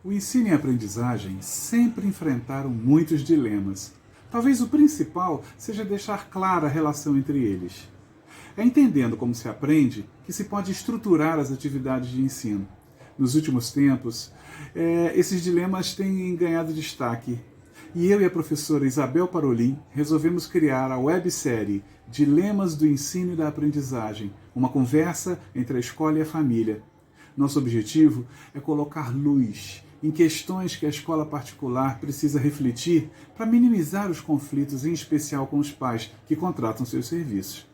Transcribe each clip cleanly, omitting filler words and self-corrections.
O ensino e a aprendizagem sempre enfrentaram muitos dilemas. Talvez o principal seja deixar clara a relação entre eles. É entendendo como se aprende que se pode estruturar as atividades de ensino. Nos últimos tempos, esses dilemas têm ganhado destaque. E eu e a professora Isabel Parolin resolvemos criar a websérie Dilemas do Ensino e da Aprendizagem, uma conversa entre a escola e a família. Nosso objetivo é colocar luz em questões que a escola particular precisa refletir para minimizar os conflitos, em especial com os pais que contratam seus serviços.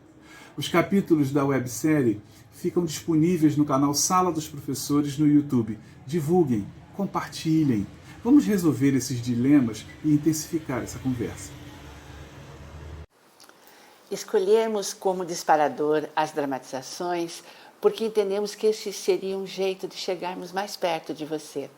Os capítulos da websérie ficam disponíveis no canal Sala dos Professores no YouTube. Divulguem, compartilhem. Vamos resolver esses dilemas e intensificar essa conversa. Escolhemos como disparador as dramatizações porque entendemos que esse seria um jeito de chegarmos mais perto de você,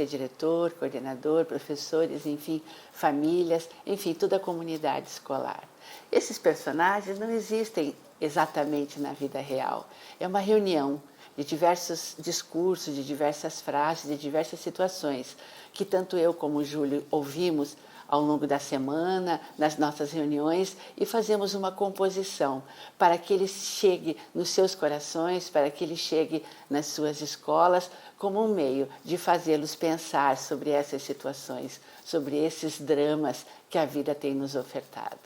diretor, coordenador, professores, enfim, famílias, enfim, toda a comunidade escolar. Esses personagens não existem exatamente na vida real. É uma reunião de diversos discursos, de diversas frases, de diversas situações, que tanto eu como o Júlio ouvimos ao longo da semana, nas nossas reuniões, e fazemos uma composição para que ele chegue nos seus corações, para que ele chegue nas suas escolas, como um meio de fazê-los pensar sobre essas situações, sobre esses dramas que a vida tem nos ofertado.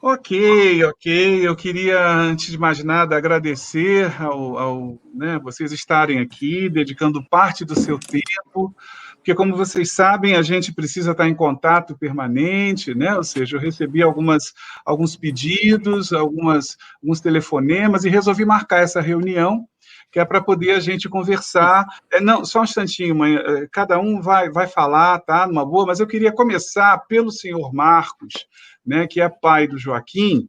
Ok. Eu queria, antes de mais nada, agradecer vocês estarem aqui, dedicando parte do seu tempo, porque, como vocês sabem, a gente precisa estar em contato permanente, né? Ou seja, eu recebi alguns pedidos, alguns telefonemas e resolvi marcar essa reunião, que é para poder a gente conversar. Não, só um instantinho, mãe, cada um vai falar, tá? Numa boa, mas eu queria começar pelo senhor Marcos, né, que é pai do Joaquim.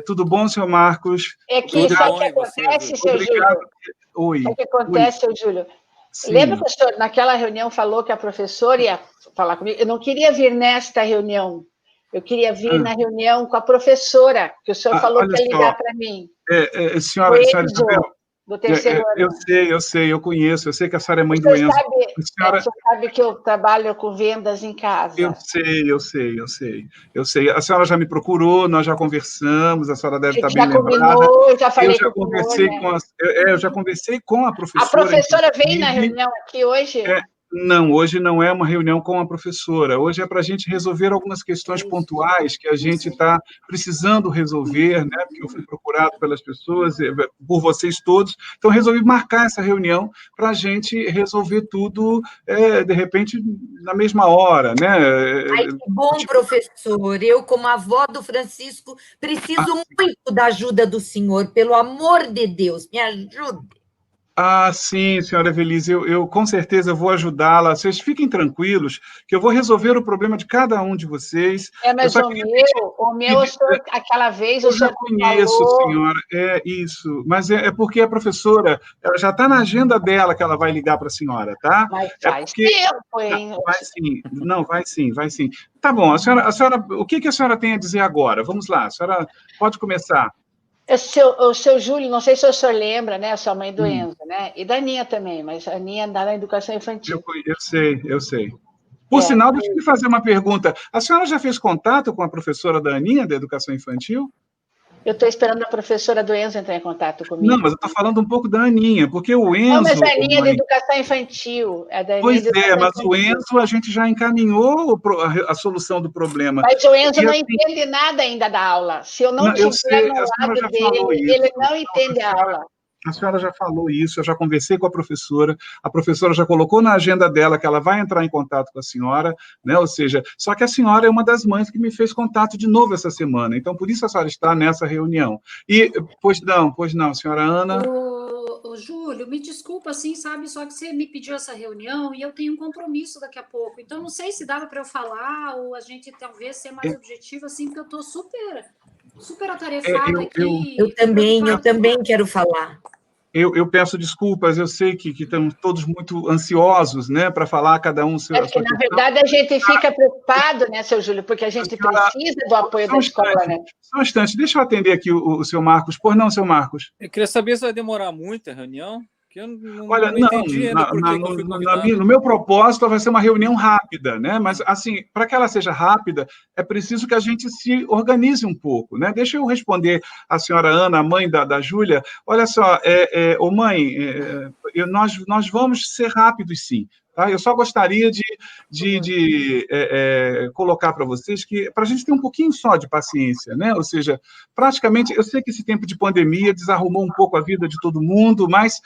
Tudo bom, senhor Marcos? É que sabe o que acontece, seu Júlio? Oi. Sabe o que acontece, seu Júlio? Sim. Lembra que o senhor, naquela reunião, falou que a professora ia falar comigo? Eu não queria vir nesta reunião. Eu queria vir na reunião com a professora, que o senhor falou que ia ligar para mim. Senhora Isabel, do terceiro ano. Eu sei, eu conheço, eu sei que a senhora é mãe do Enzo. O senhor sabe que eu trabalho com vendas em casa. Eu sei. A senhora já me procurou, nós já conversamos, a senhora deve estar bem lembrada. Eu já falei com o senhor, eu já conversei com a professora. A professora veio na reunião aqui hoje? Não, hoje não é uma reunião com a professora. Hoje é para a gente resolver algumas questões pontuais que a gente está precisando resolver, né? Porque eu fui procurado pelas pessoas, por vocês todos. Então, resolvi marcar essa reunião para a gente resolver tudo, de repente, na mesma hora, né? Ai, que bom, professor. Eu, como avó do Francisco, preciso muito da ajuda do senhor. Pelo amor de Deus, me ajude. Sim, senhora Evelise, eu com certeza vou ajudá-la. Vocês fiquem tranquilos, que eu vou resolver o problema de cada um de vocês. Mas o meu, aquela vez, eu já conheço, senhora, isso. Mas é porque a professora, ela já está na agenda dela que ela vai ligar para a senhora, tá? Mas faz tempo, hein? Vai sim. Tá bom, a senhora, o que a senhora tem a dizer agora? Vamos lá, a senhora pode começar. O seu Júlio, não sei se o senhor lembra, né? A sua mãe do Enzo, né? E da Aninha também, mas a Aninha dá na educação infantil. Eu sei. Por sinal, deixa eu lhe fazer uma pergunta. A senhora já fez contato com a professora da Aninha, da educação infantil? Eu estou esperando a professora do Enzo entrar em contato comigo. Não, mas eu estou falando um pouco da Aninha, porque o Enzo... Não, mas a Aninha é da educação infantil. Pois é, mas o Enzo, a gente já encaminhou a solução do problema. Mas o Enzo não entende nada ainda da aula. Se eu não estiver no lado dele, ele não entende a aula. A senhora já falou isso, eu já conversei com a professora já colocou na agenda dela que ela vai entrar em contato com a senhora, né? Ou seja, só que a senhora é uma das mães que me fez contato de novo essa semana, então por isso a senhora está nessa reunião. E, pois não, senhora Ana... Júlio, me desculpa, assim, sabe, só que você me pediu essa reunião e eu tenho um compromisso daqui a pouco, então não sei se dava para eu falar ou a gente talvez ser mais objetivo, assim, porque eu estou super atarefada aqui. Eu também quero falar. Eu peço desculpas, eu sei que estamos todos muito ansiosos, né, para falar cada um É porque, na verdade, a gente fica preocupado, né, seu Júlio, porque a gente precisa do apoio da escola, né? Só um instante, deixa eu atender aqui o seu Marcos. Por não, seu Marcos? Eu queria saber se vai demorar muito a reunião, que eu Olha, não entendi ainda por que eu fui convidado. No meu propósito, vai ser uma reunião rápida, né? Mas, assim, para que ela seja rápida, é preciso que a gente se organize um pouco, né? Deixa eu responder a senhora Ana, a mãe da Júlia. Olha só, mãe, nós vamos ser rápidos, sim. Tá? Eu só gostaria de colocar para vocês que, para a gente ter um pouquinho só de paciência, né? Ou seja, praticamente, eu sei que esse tempo de pandemia desarrumou um pouco a vida de todo mundo, mas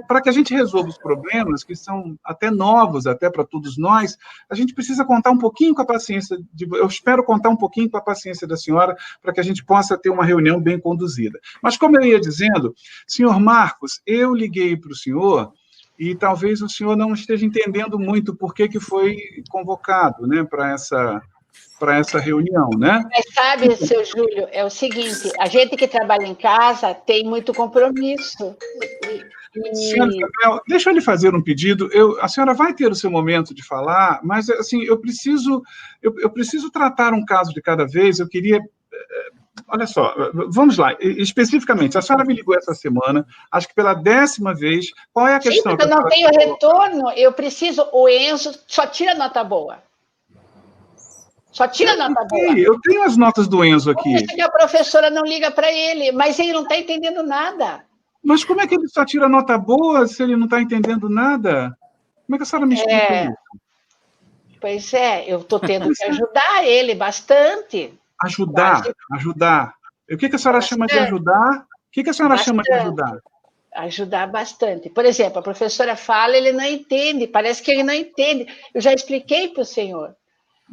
para que a gente resolva os problemas, que são até novos, até para todos nós, a gente precisa contar um pouquinho com a paciência, eu espero contar um pouquinho com a paciência da senhora, para que a gente possa ter uma reunião bem conduzida. Mas, como eu ia dizendo, senhor Marcos, eu liguei para o senhor, e talvez o senhor não esteja entendendo muito por que foi convocado, né, para essa reunião, né? Mas sabe, seu Júlio, é o seguinte, a gente que trabalha em casa tem muito compromisso. Senhora Isabel, deixa eu lhe fazer um pedido. A senhora vai ter o seu momento de falar, mas assim, eu preciso tratar um caso de cada vez. Eu queria... Olha só, vamos lá. Especificamente, a senhora me ligou essa semana, acho que pela 10ª vez. Qual é a questão? Sim, porque eu não tenho retorno, eu preciso... O Enzo só tira nota boa. Só tira nota boa. Eu tenho as notas do Enzo aqui. Por isso que a professora não liga para ele, mas ele não está entendendo nada. Mas como é que ele só tira nota boa se ele não está entendendo nada? Como é que a senhora me explica isso? Pois é, eu estou tendo que ajudar ele bastante. Ajudar. O que a senhora chama de ajudar? O que a senhora chama de ajudar? Ajudar bastante. Por exemplo, a professora fala, ele não entende, parece que ele não entende. Eu já expliquei para o senhor.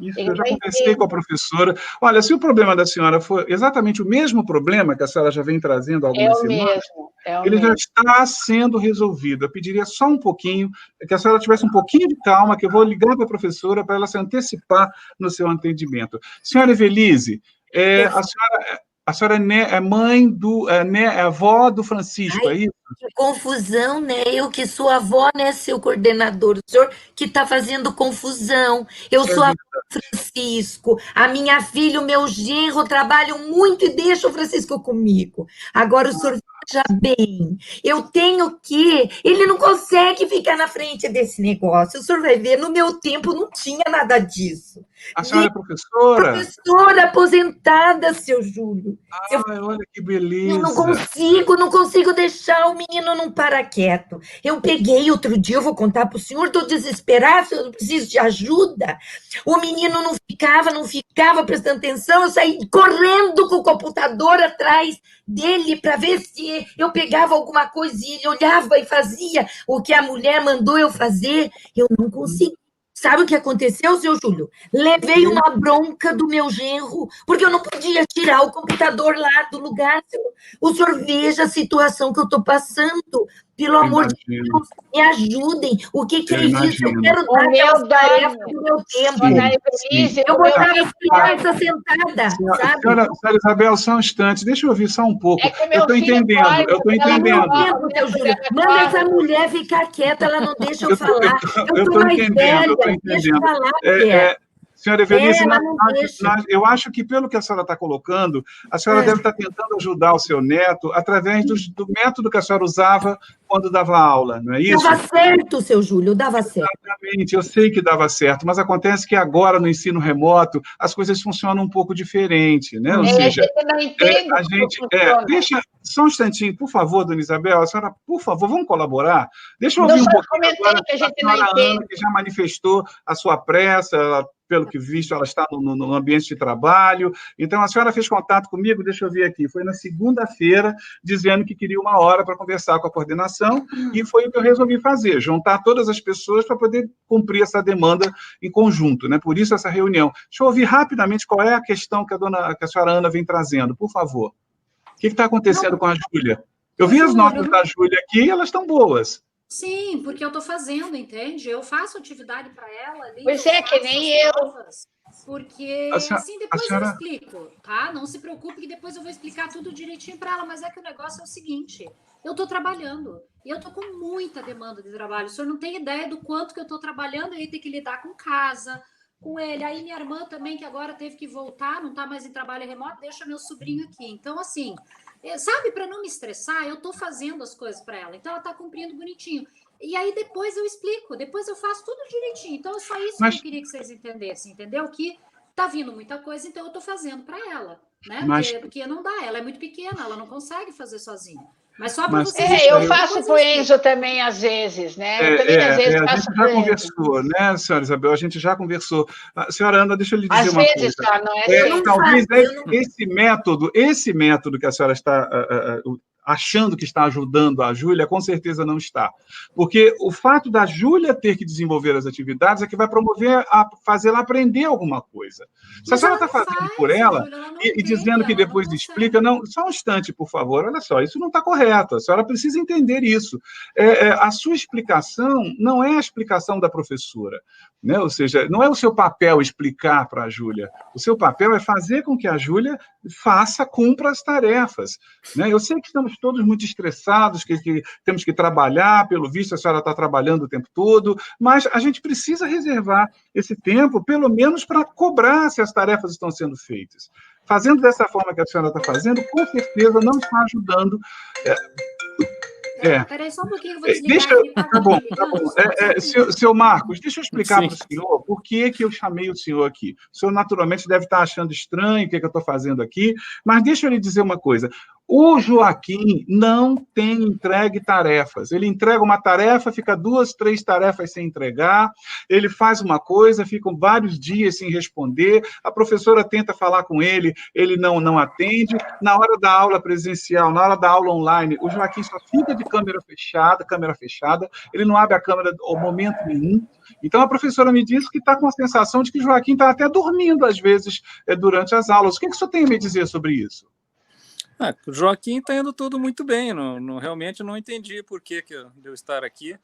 Isso, eu já conversei com a professora. Olha, se o problema da senhora for exatamente o mesmo problema que a senhora já vem trazendo há algumas semanas, ele já está sendo resolvido. Eu pediria só um pouquinho, que a senhora tivesse um pouquinho de calma, que eu vou ligar para a professora para ela se antecipar no seu atendimento. Senhora Evelise, a senhora é mãe é avó do Francisco, é isso? Que confusão, né? Eu que sou avó, né, seu coordenador? O senhor que está fazendo confusão. Eu sou a avó do Francisco. A minha filha, o meu genro trabalham muito e deixam o Francisco comigo. Agora o senhor veja bem. Eu tenho que... Ele não consegue ficar na frente desse negócio. O senhor vai ver, no meu tempo não tinha nada disso. A senhora é professora? Professora aposentada, seu Júlio. Olha que beleza. Eu não consigo deixar o menino não parar quieto. Eu peguei outro dia, eu vou contar para o senhor, estou desesperada, eu preciso de ajuda. O menino não ficava prestando atenção, eu saí correndo com o computador atrás dele para ver se eu pegava alguma coisa e ele olhava e fazia o que a mulher mandou eu fazer. Eu não consegui. Sabe o que aconteceu, seu Júlio? Levei uma bronca do meu genro, porque eu não podia tirar o computador lá do lugar. O senhor veja a situação que eu estou passando. Pelo amor de Deus, me ajudem. O que é isso? Eu quero dar aquelas tarefas do meu tempo. Eu botava as crianças sentadas, sabe? Senhora Isabel, só um instante. Deixa eu ouvir só um pouco. Eu estou entendendo. Manda essa mulher ficar quieta, ela não deixa eu falar. Eu estou mais velha, deixa eu falar, Senhora Evelise, eu acho que, pelo que a senhora está colocando, a senhora deve estar tentando ajudar o seu neto através do método que a senhora usava quando dava aula, não é isso? Dava certo, seu Júlio, dava certo. Exatamente, eu sei que dava certo, mas acontece que agora, no ensino remoto, as coisas funcionam um pouco diferente, né? Ou seja, deixa só um instantinho, por favor, dona Isabel, a senhora, por favor, vamos colaborar? Deixa eu ouvir um pouquinho agora a senhora Ana, que já manifestou a sua pressa, pelo que visto, ela está no ambiente de trabalho. Então, a senhora fez contato comigo, deixa eu ver aqui, foi na segunda-feira, dizendo que queria uma hora para conversar com a coordenação, e foi o que eu resolvi fazer, juntar todas as pessoas para poder cumprir essa demanda em conjunto, né? Por isso, essa reunião. Deixa eu ouvir rapidamente qual é a questão que a senhora Ana vem trazendo, por favor. O que está acontecendo com a Júlia? Eu vi as notas da Júlia aqui e elas estão boas. Sim, porque eu estou fazendo, entende? Eu faço atividade para ela ali. Pois é, que nem eu. Porque, assim, depois eu explico, tá? Não se preocupe que depois eu vou explicar tudo direitinho para ela, mas é que o negócio é o seguinte, eu estou trabalhando, e eu estou com muita demanda de trabalho, o senhor não tem ideia do quanto que eu estou trabalhando, e tem que lidar com casa, com ele, aí minha irmã também, que agora teve que voltar, não está mais em trabalho remoto, deixa meu sobrinho aqui, então, assim, sabe, para não me estressar, eu estou fazendo as coisas para ela, então ela está cumprindo bonitinho. E aí depois eu explico, depois eu faço tudo direitinho. Então é só isso que eu queria que vocês entendessem, entendeu? Que tá vindo muita coisa, então eu tô fazendo para ela, né? Porque não dá, ela é muito pequena, ela não consegue fazer sozinha. Mas só para vocês. Eu faço pro Enzo também, às vezes, né? Eu também, às vezes, a faço gente já conversou, né, senhora Isabel? A gente já conversou. Senhora Ana, deixa eu lhe dizer uma coisa. Só, não é talvez esse método que a senhora está achando que está ajudando a Júlia, com certeza não está. Porque o fato da Júlia ter que desenvolver as atividades é que vai promover a fazê-la aprender alguma coisa. Se a senhora está fazendo por ela e dizendo que depois explica, não, só um instante, por favor, olha só, isso não está correto, a senhora precisa entender isso. A sua explicação não é a explicação da professora, né? Ou seja, não é o seu papel explicar para a Júlia, o seu papel é fazer com que a Júlia cumpra as tarefas, né? Eu sei que estamos todos muito estressados, que temos que trabalhar, pelo visto a senhora está trabalhando o tempo todo, mas a gente precisa reservar esse tempo, pelo menos para cobrar se as tarefas estão sendo feitas. Fazendo dessa forma que a senhora está fazendo, com certeza não está ajudando. Peraí, só um pouquinho, eu vou desligar aqui. Tá bom. Seu Marcos, deixa eu explicar para o senhor por que eu chamei o senhor aqui. O senhor, naturalmente, deve estar achando estranho o que eu estou fazendo aqui, mas deixa eu lhe dizer uma coisa. O Joaquim não tem entregue tarefas. Ele entrega uma tarefa, fica 2, 3 tarefas sem entregar, ele faz uma coisa, ficam vários dias sem responder, a professora tenta falar com ele, ele não atende. Na hora da aula presencial, na hora da aula online, o Joaquim só fica de câmera fechada, ele não abre a câmera ao momento nenhum. Então, a professora me disse que está com a sensação de que o Joaquim está até dormindo, às vezes, durante as aulas. O que o senhor tem a me dizer sobre isso? O Joaquim está indo tudo muito bem. Realmente não entendi por que eu estar aqui.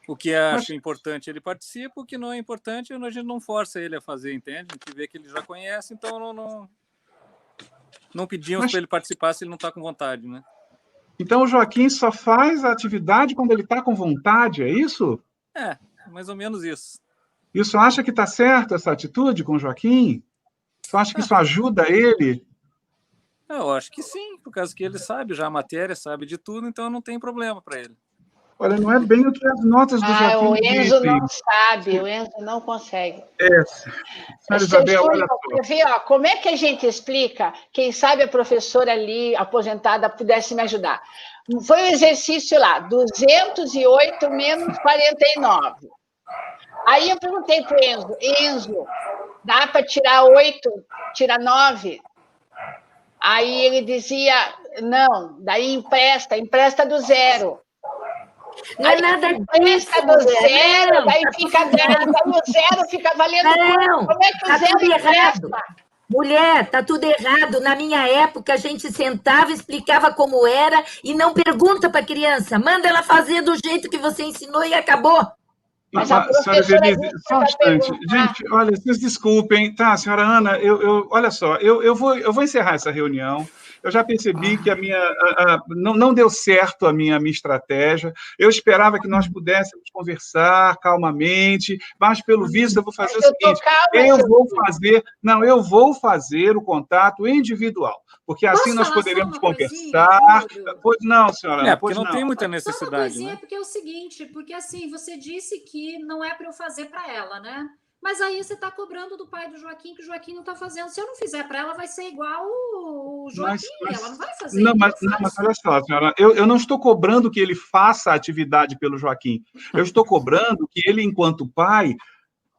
O que acho importante, ele participa. O que não é importante, a gente não força ele a fazer, entende? A gente vê que ele já conhece, então não pedimos para ele participar se ele não está com vontade, né? Então, o Joaquim só faz a atividade quando ele está com vontade, é isso? Mais ou menos isso. E o senhor acha que está certo essa atitude com o Joaquim? O senhor acha que isso ajuda ele? Eu acho que sim, por causa que ele sabe já a matéria, sabe de tudo, então não tem problema para ele. Olha, não é bem o que as notas do Joaquim o Enzo dizem. não sabe, o Enzo não consegue. Senhora Isabel, olha só. Como é que a gente explica? Quem sabe a professora ali, aposentada, pudesse me ajudar. Foi um exercício lá, 208 menos 49. Aí eu perguntei para o Enzo, dá para tirar 8, tirar 9? Aí ele dizia, não, daí empresta do 0. Não é nada disso. Empresta do 0, daí fica 10, daí o 0 fica valendo. Não, como é que o tá 0 tudo errado. empresta? Mulher, tá tudo errado. Na minha época, a gente sentava, explicava como era e não pergunta para a criança. Manda ela fazer do jeito que você ensinou e acabou. Mas a senhora Denise, só um instante. perguntar. Gente, olha, vocês desculpem, tá, senhora Ana, olha só, eu vou encerrar essa reunião. Eu já percebi que não deu certo a minha estratégia. Eu esperava que nós pudéssemos conversar calmamente, mas, pelo visto, eu vou fazer o seguinte: eu vou fazer o contato individual, porque assim nós poderemos conversar. Pois não, senhora. Porque não tem muita necessidade. Né? Porque é o seguinte, porque assim, você disse que não é para eu fazer para ela, né? Mas aí você está cobrando do pai do Joaquim, que o Joaquim não está fazendo. Se eu não fizer para ela, vai ser igual o Joaquim, ela não vai fazer. Mas olha só, senhora, eu não estou cobrando que ele faça a atividade pelo Joaquim. Eu estou cobrando que ele, enquanto pai,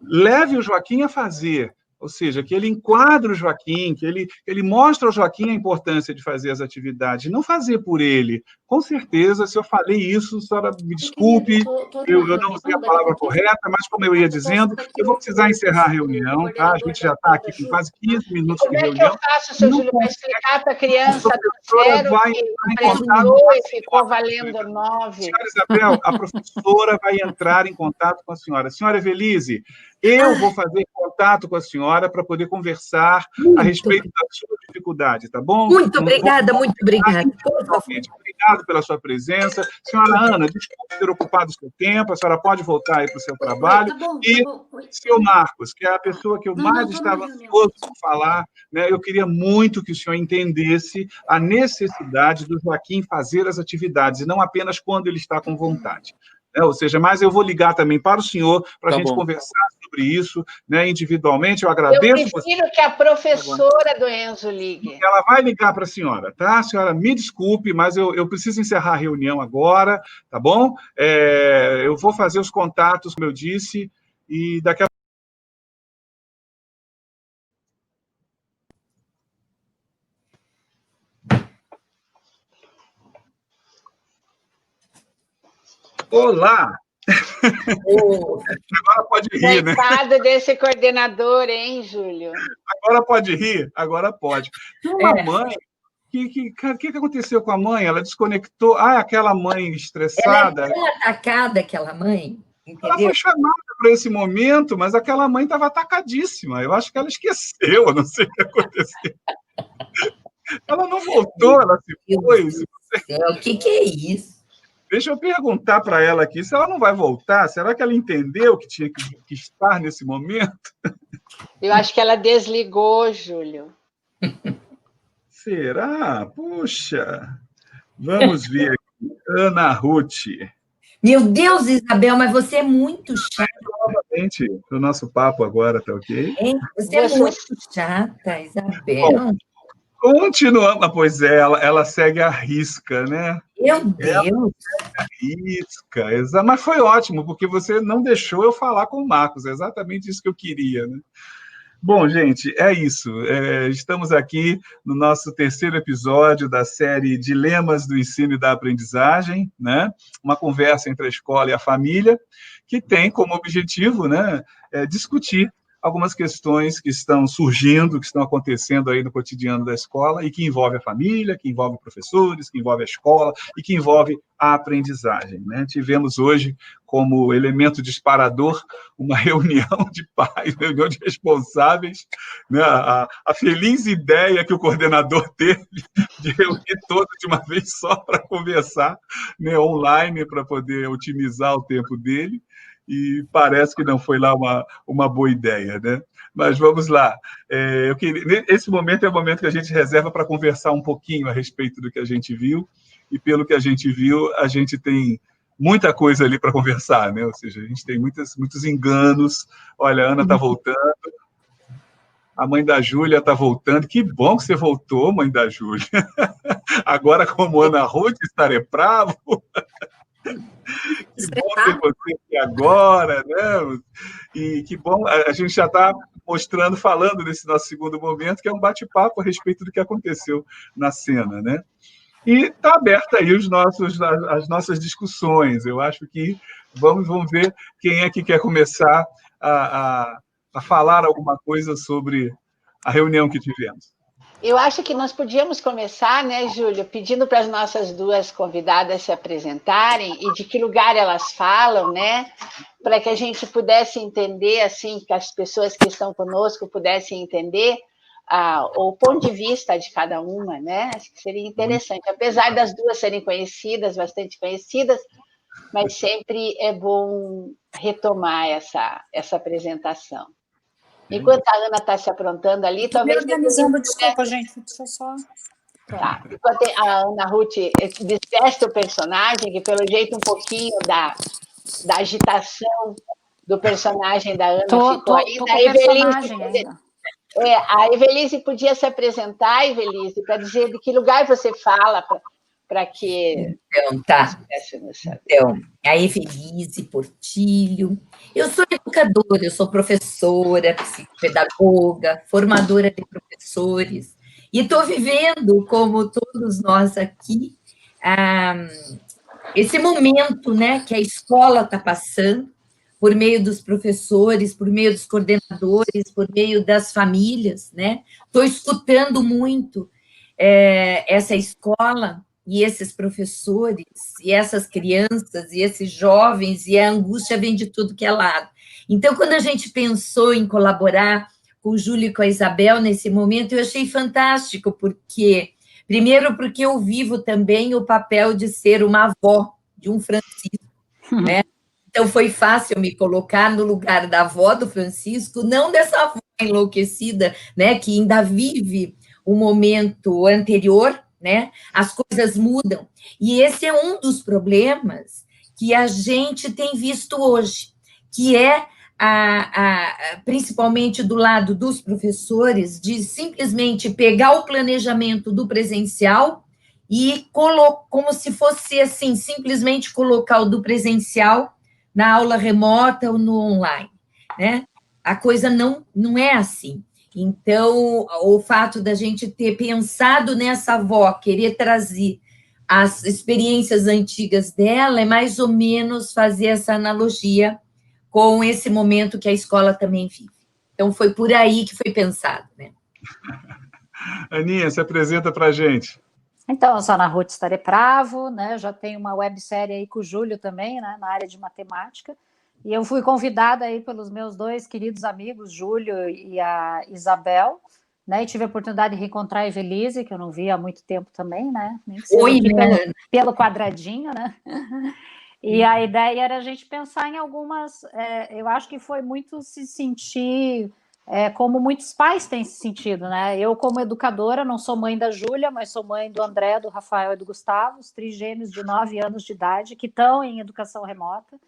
leve o Joaquim a fazer. Ou seja, que ele enquadra o Joaquim, que ele mostra ao Joaquim a importância de fazer as atividades, não fazer por ele. Com certeza, se eu falei isso, a senhora me desculpe, eu não usei a palavra correta, mas como eu ia dizendo, eu vou precisar encerrar a reunião, tá? A gente já está aqui com quase 15 minutos Como de é que eu reunião. faço, seu Júlio, para explicar para a criança do professora zero vai que entrar em aprendeu contato e ficou valendo 9? Senhora Isabel, a professora vai entrar em contato com a senhora. Senhora Evelise, eu vou fazer contato com a senhora para poder conversar a respeito da sua dificuldade, tá bom? Muito obrigada, muito obrigada. Obrigado pela sua presença. Senhora Ana, desculpe ter ocupado o seu tempo, a senhora pode voltar aí para o seu trabalho. Tá bom, E tá bom. seu Marcos, que é a pessoa que eu mais estava ansioso por falar, né? Eu queria muito que o senhor entendesse a necessidade do Joaquim fazer as atividades, e não apenas quando ele está com vontade. Ou seja, mas eu vou ligar também para o senhor para a gente conversar sobre isso, né, individualmente. Eu agradeço. Eu prefiro que a professora do Enzo ligue. Ela vai ligar para a senhora, tá? A senhora, me desculpe, mas eu preciso encerrar a reunião agora, tá bom? Eu vou fazer os contatos, como eu disse, e daqui a Olá! Agora pode rir, né? Coitado desse coordenador, hein, Júlio? Agora pode rir? Agora pode. Tem uma mãe o que aconteceu com a mãe? Ela desconectou. Ah, aquela mãe estressada. Ela é tão atacada, aquela mãe. Entendeu? Ela foi chamada para esse momento, mas aquela mãe estava atacadíssima. Eu acho que ela esqueceu, eu não sei o que aconteceu. Ela não voltou, ela se foi. O que é isso? Deixa eu perguntar para ela aqui se ela não vai voltar. Será que ela entendeu que tinha que estar nesse momento? Eu acho que ela desligou, Júlio. Será? Puxa! Vamos ver aqui. Ana Ruth. Meu Deus, Isabel, mas você é muito chata. Novamente, o nosso papo agora, tá ok? Você é muito chata, Isabel. Bom, continuando, pois é, ela segue a risca, né? Meu Deus! Risca, mas foi ótimo, porque você não deixou eu falar com o Marcos, é exatamente isso que eu queria, né? Bom, gente, é isso. Estamos aqui no nosso terceiro episódio da série Dilemas do Ensino e da Aprendizagem, né? Uma conversa entre a escola e a família, que tem como objetivo, né, discutir algumas questões que estão surgindo, que estão acontecendo aí no cotidiano da escola e que envolve a família, que envolve professores, que envolve a escola e que envolve a aprendizagem, né? Tivemos hoje como elemento disparador uma reunião de pais, reunião de responsáveis, né? A feliz ideia que o coordenador teve de reunir todos de uma vez só para conversar, né, online, para poder otimizar o tempo dele. E parece que não foi lá uma boa ideia, né? Mas vamos lá. Esse momento é o momento que a gente reserva para conversar um pouquinho a respeito do que a gente viu, e pelo que a gente viu, a gente tem muita coisa ali para conversar, né? Ou seja, a gente tem muitos enganos. Olha, a Ana está voltando, a mãe da Júlia está voltando. Que bom que você voltou, mãe da Júlia. Agora, como Ana Ruth, estarei bravo. Que bom ter você aqui agora, né? E que bom, a gente já está mostrando, falando nesse nosso segundo momento, que é um bate-papo a respeito do que aconteceu na cena, né? E está aberta aí as nossas discussões. Eu acho que vamos ver quem é que quer começar a falar alguma coisa sobre a reunião que tivemos. Eu acho que nós podíamos começar, né, Júlio, pedindo para as nossas duas convidadas se apresentarem e de que lugar elas falam, né, para que a gente pudesse entender, assim, que as pessoas que estão conosco pudessem entender o ponto de vista de cada uma, né? Acho que seria interessante, apesar das duas serem conhecidas, bastante conhecidas, mas sempre é bom retomar essa apresentação. Enquanto a Ana está se aprontando ali, talvez... Organizando, desculpa, gente, deixa eu só... Tá. Enquanto a Ana Ruth disseste o personagem, que pelo jeito um pouquinho da agitação do personagem da Ana ficou aí. A Evelise podia se apresentar, Evelise, para dizer de que lugar você fala, para que... Então, tá. Então, a Evelise Portilho. Eu sou educadora, eu sou professora, psicopedagoga, formadora de professores, e estou vivendo, como todos nós aqui, esse momento, né, que a escola está passando, por meio dos professores, por meio dos coordenadores, por meio das famílias, né? Estou escutando muito essa escola e esses professores, e essas crianças, e esses jovens, e a angústia vem de tudo que é lado. Então, quando a gente pensou em colaborar com o Júlio e com a Isabel nesse momento, eu achei fantástico, primeiro porque eu vivo também o papel de ser uma avó de um Francisco, né? Então, foi fácil me colocar no lugar da avó do Francisco, não dessa avó enlouquecida, né, que ainda vive o momento anterior, né? As coisas mudam. E esse é um dos problemas que a gente tem visto hoje, que é, principalmente do lado dos professores, de simplesmente pegar o planejamento do presencial e como se fosse assim, simplesmente colocar o do presencial na aula remota ou no online, né? A coisa não é assim. Então, o fato da gente ter pensado nessa avó, querer trazer as experiências antigas dela, é mais ou menos fazer essa analogia com esse momento que a escola também vive. Então, foi por aí que foi pensado, né? Aninha, se apresenta para a gente. Então, eu sou Ana Ruth Starepravo, né? Já tenho uma websérie aí com o Júlio também, né? Na área de matemática. E eu fui convidada aí pelos meus dois queridos amigos, Júlio e a Isabel, né? E tive a oportunidade de reencontrar a Evelise, que eu não via há muito tempo também, né? Nem que seja aqui pelo quadradinho, né? E a ideia era a gente pensar em algumas... eu acho que foi muito se sentir... como muitos pais têm se sentido, né? Eu, como educadora, não sou mãe da Júlia, mas sou mãe do André, do Rafael e do Gustavo, os trigêmeos de 9 anos de idade, que estão em educação remota,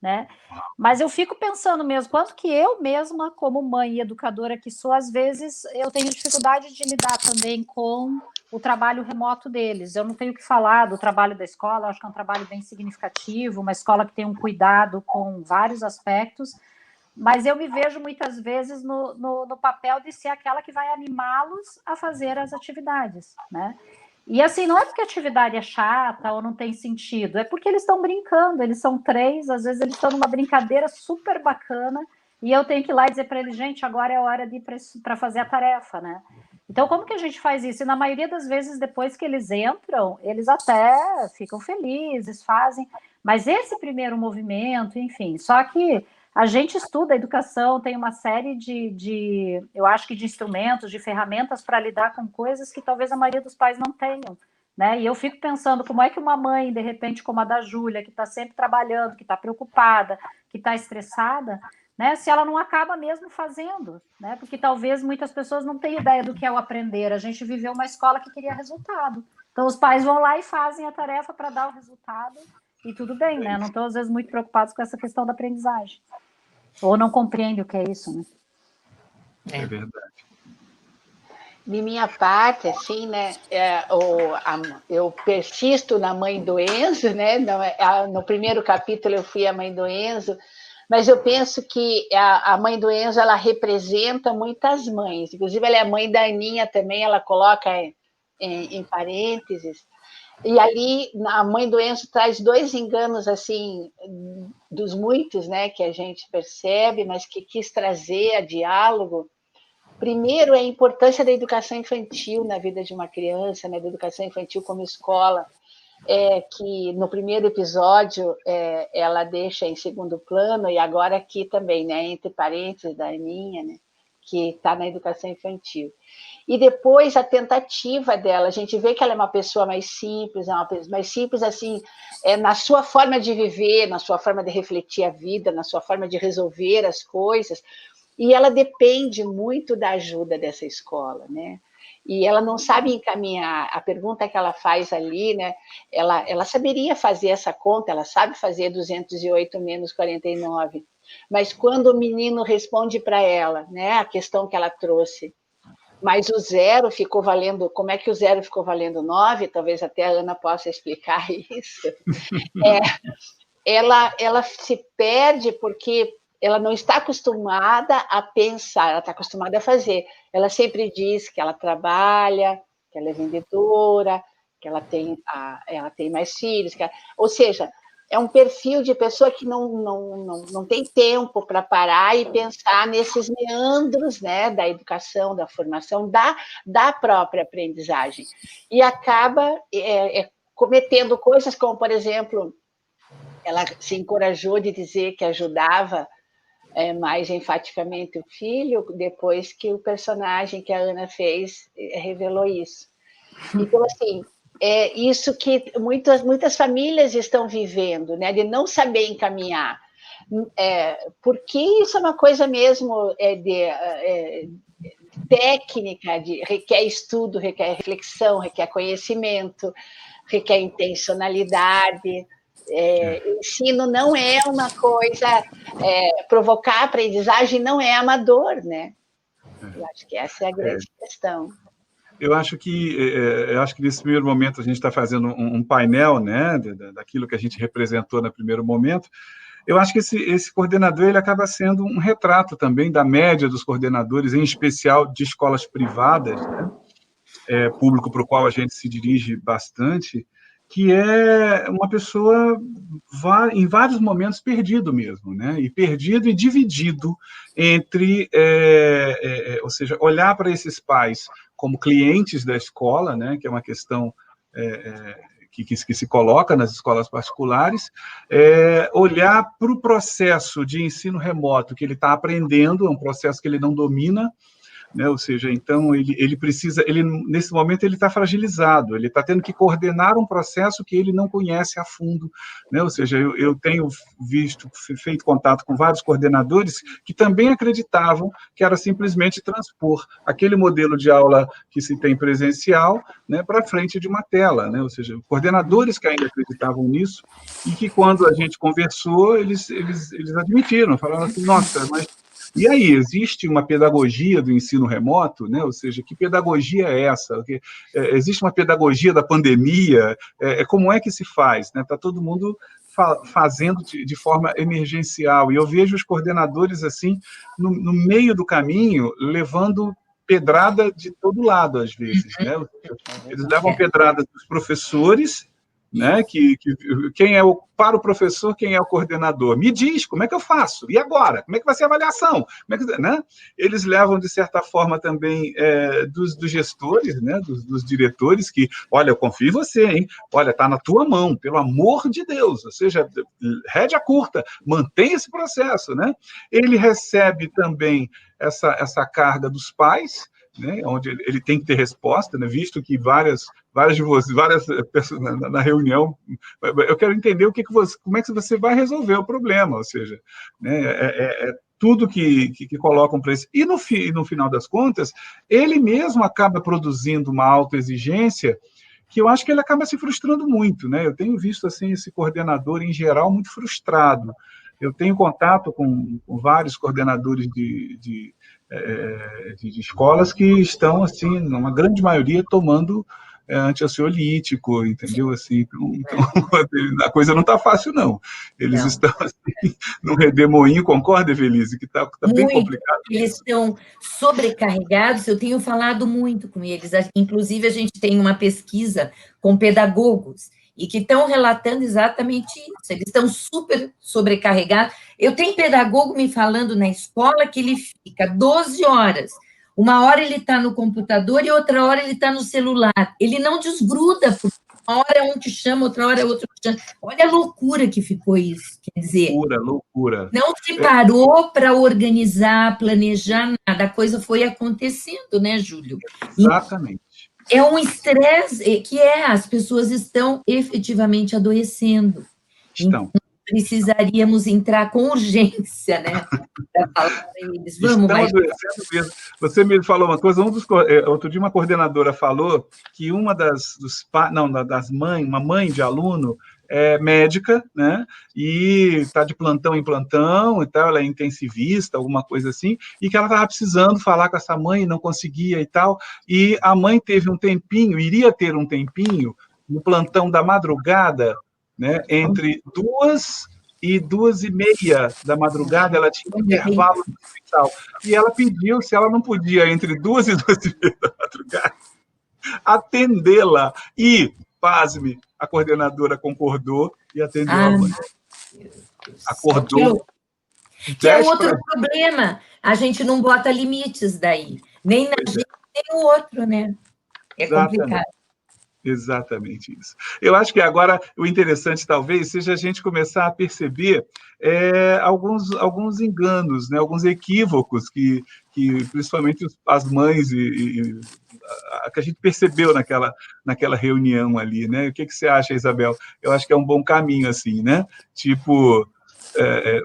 né? Mas eu fico pensando mesmo, quanto que eu mesma, como mãe e educadora que sou, às vezes eu tenho dificuldade de lidar também com o trabalho remoto deles. Eu não tenho que falar do trabalho da escola, acho que é um trabalho bem significativo, uma escola que tem um cuidado com vários aspectos, mas eu me vejo muitas vezes no papel de ser aquela que vai animá-los a fazer as atividades, né? E assim, não é porque a atividade é chata ou não tem sentido, é porque eles estão brincando, eles são 3, às vezes eles estão numa brincadeira super bacana, e eu tenho que ir lá e dizer para eles, gente, agora é a hora de ir para fazer a tarefa, né? Então, como que a gente faz isso? E na maioria das vezes, depois que eles entram, eles até ficam felizes, fazem, mas esse primeiro movimento, enfim, só que a gente estuda a educação, tem uma série eu acho que de instrumentos, de ferramentas para lidar com coisas que talvez a maioria dos pais não tenham, né? E eu fico pensando como é que uma mãe, de repente, como a da Júlia, que está sempre trabalhando, que está preocupada, que está estressada, né? Se ela não acaba mesmo fazendo, né? Porque talvez muitas pessoas não tenham ideia do que é o aprender. A gente viveu uma escola que queria resultado. Então, os pais vão lá e fazem a tarefa para dar o resultado, e tudo bem, né? Não estão, às vezes, muito preocupados com essa questão da aprendizagem. Ou não compreende o que é isso, né? É verdade. De minha parte, assim, né, eu persisto na mãe do Enzo, né? No primeiro capítulo eu fui a mãe do Enzo, mas eu penso que a mãe do Enzo, ela representa muitas mães, inclusive ela é a mãe da Aninha também, ela coloca em parênteses, e ali a mãe do Enzo traz 2 enganos, assim, dos muitos, né, que a gente percebe, mas que quis trazer a diálogo. Primeiro, é a importância da educação infantil na vida de uma criança, né, da educação infantil como escola, que no primeiro episódio ela deixa em segundo plano, e agora aqui também, né, entre parênteses da Aninha, né, que está na educação infantil. E depois a tentativa dela, a gente vê que ela é uma pessoa mais simples, assim, na sua forma de viver, na sua forma de refletir a vida, na sua forma de resolver as coisas, e ela depende muito da ajuda dessa escola, né? E ela não sabe encaminhar. A pergunta que ela faz ali, né? Ela saberia fazer essa conta, ela sabe fazer 208 menos 49, mas quando o menino responde para ela, né, a questão que ela trouxe, Mas o 0 ficou valendo... Como é que o 0 ficou valendo 9? Talvez até a Ana possa explicar isso. Ela se perde porque ela não está acostumada a pensar, ela está acostumada a fazer. Ela sempre diz que ela trabalha, que ela é vendedora, que ela tem mais filhos. Ou seja, é um perfil de pessoa que não tem tempo para parar e pensar nesses meandros, né, da educação, da formação, da própria aprendizagem. E acaba cometendo coisas como, por exemplo, ela se encorajou de dizer que ajudava mais enfaticamente o filho, depois que o personagem que a Ana fez revelou isso. Então, assim, é isso que muitas famílias estão vivendo, né, de não saber encaminhar. Porque isso é uma coisa mesmo técnica, requer estudo, requer reflexão, requer conhecimento, requer intencionalidade. Ensino não é uma coisa, provocar aprendizagem não é amador, né? Eu acho que essa é a grande questão. Eu acho que nesse primeiro momento a gente está fazendo um painel, né, daquilo que a gente representou no primeiro momento. Eu acho que esse coordenador ele acaba sendo um retrato também da média dos coordenadores, em especial de escolas privadas, né, público para o qual a gente se dirige bastante, que é uma pessoa em vários momentos perdido mesmo, né? E perdido e dividido entre, ou seja, olhar para esses pais como clientes da escola, né? Que é uma questão que se coloca nas escolas particulares, olhar para o processo de ensino remoto que ele está aprendendo, é um processo que ele não domina, né? Ou seja, então ele precisa, nesse momento ele está fragilizado, ele está tendo que coordenar um processo que ele não conhece a fundo, né? Ou seja, eu tenho feito contato com vários coordenadores que também acreditavam que era simplesmente transpor aquele modelo de aula que se tem presencial, né, para frente de uma tela, né? Ou seja, coordenadores que ainda acreditavam nisso e que quando a gente conversou, eles admitiram, falaram assim, nossa, mas e aí, existe uma pedagogia do ensino remoto, né? Ou seja, que pedagogia é essa? Existe uma pedagogia da pandemia? Como é que se faz? Está todo mundo fazendo de forma emergencial. E eu vejo os coordenadores, assim, no meio do caminho, levando pedrada de todo lado, às vezes, né? Eles levam pedrada dos professores, né? Para o professor, quem é o coordenador? Me diz, como é que eu faço? E agora? Como é que vai ser a avaliação? Né? Eles levam, de certa forma, também dos gestores, né? Dos diretores, que, olha, eu confio em você, hein? Olha, está na tua mão, pelo amor de Deus, ou seja, rédea curta, mantenha esse processo, né? Ele recebe também essa carga dos pais, né, onde ele tem que ter resposta, né, visto que várias pessoas na reunião, eu quero entender como é que você vai resolver o problema, ou seja, né, tudo que colocam para isso. E no final das contas, ele mesmo acaba produzindo uma autoexigência que eu acho que ele acaba se frustrando muito, né? Eu tenho visto assim esse coordenador em geral muito frustrado. Eu tenho contato com vários coordenadores de escolas que estão, assim, numa grande maioria, tomando antiansiolítico, entendeu? Assim, então, a coisa não está fácil, não. Eles estão, assim, num redemoinho, concorda, Evelise? Que está bem complicado. Eles estão sobrecarregados, eu tenho falado muito com eles, inclusive a gente tem uma pesquisa com pedagogos, e que estão relatando exatamente isso, eles estão super sobrecarregados. Eu tenho pedagogo me falando na escola que ele fica 12 horas, uma hora ele está no computador e outra hora ele está no celular, ele não desgruda, porque uma hora um te chama, outra hora outro te chama. Olha a loucura que ficou isso, quer dizer... Loucura. Não se parou para organizar, planejar nada, a coisa foi acontecendo, né, Júlio? Exatamente. É um estresse que as pessoas estão efetivamente adoecendo. Estão. Então, precisaríamos entrar com urgência, né? Para falar para eles. Vamos mais. Adoecendo mesmo. Você me falou uma coisa, outro dia uma coordenadora falou que uma das mães, uma mãe de aluno, médica, né? E está de plantão em plantão e tal, ela é intensivista, alguma coisa assim, e que ela estava precisando falar com essa mãe, não conseguia e tal, e a mãe teve um tempinho, iria ter um tempinho, no plantão da madrugada, né? Entre 2h e 2h30 da madrugada, ela tinha um intervalo no hospital, e ela pediu se ela não podia, entre 2h e 2h30 da madrugada, atendê-la, e, pasme, a coordenadora concordou e atendeu a mãe. Acordou. Que é outro problema. A gente não bota limites daí. Nem na gente, nem no outro, né? É complicado. Exatamente isso. Eu acho que agora o interessante, talvez, seja a gente começar a perceber alguns enganos, né? Alguns equívocos que principalmente as mães que a gente percebeu naquela reunião ali, né? O que você acha, Isabel? Eu acho que é um bom caminho, assim, né? Tipo,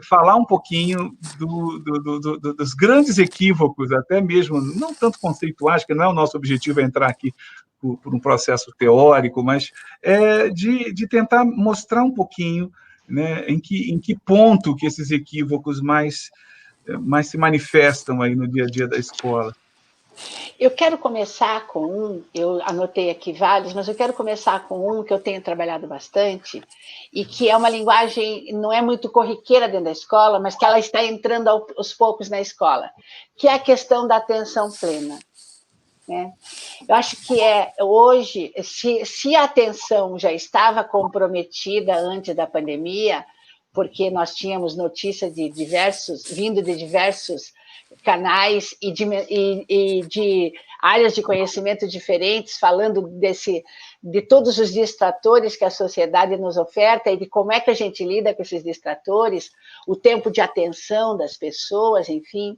falar um pouquinho dos grandes equívocos, até mesmo, não tanto conceituais, que não é o nosso objetivo entrar aqui por um processo teórico, mas de tentar mostrar um pouquinho, né, em que ponto que esses equívocos mais se manifestam aí no dia a dia da escola. Eu quero começar com eu anotei aqui vários, mas eu quero começar com um que eu tenho trabalhado bastante, e que é uma linguagem, não é muito corriqueira dentro da escola, mas que ela está entrando aos poucos na escola, que é a questão da atenção plena. Né? Eu acho que hoje, se a atenção já estava comprometida antes da pandemia, porque nós tínhamos notícias vindo de diversos canais e de áreas de conhecimento diferentes, falando de todos os distratores que a sociedade nos oferta e de como é que a gente lida com esses distratores, o tempo de atenção das pessoas, enfim.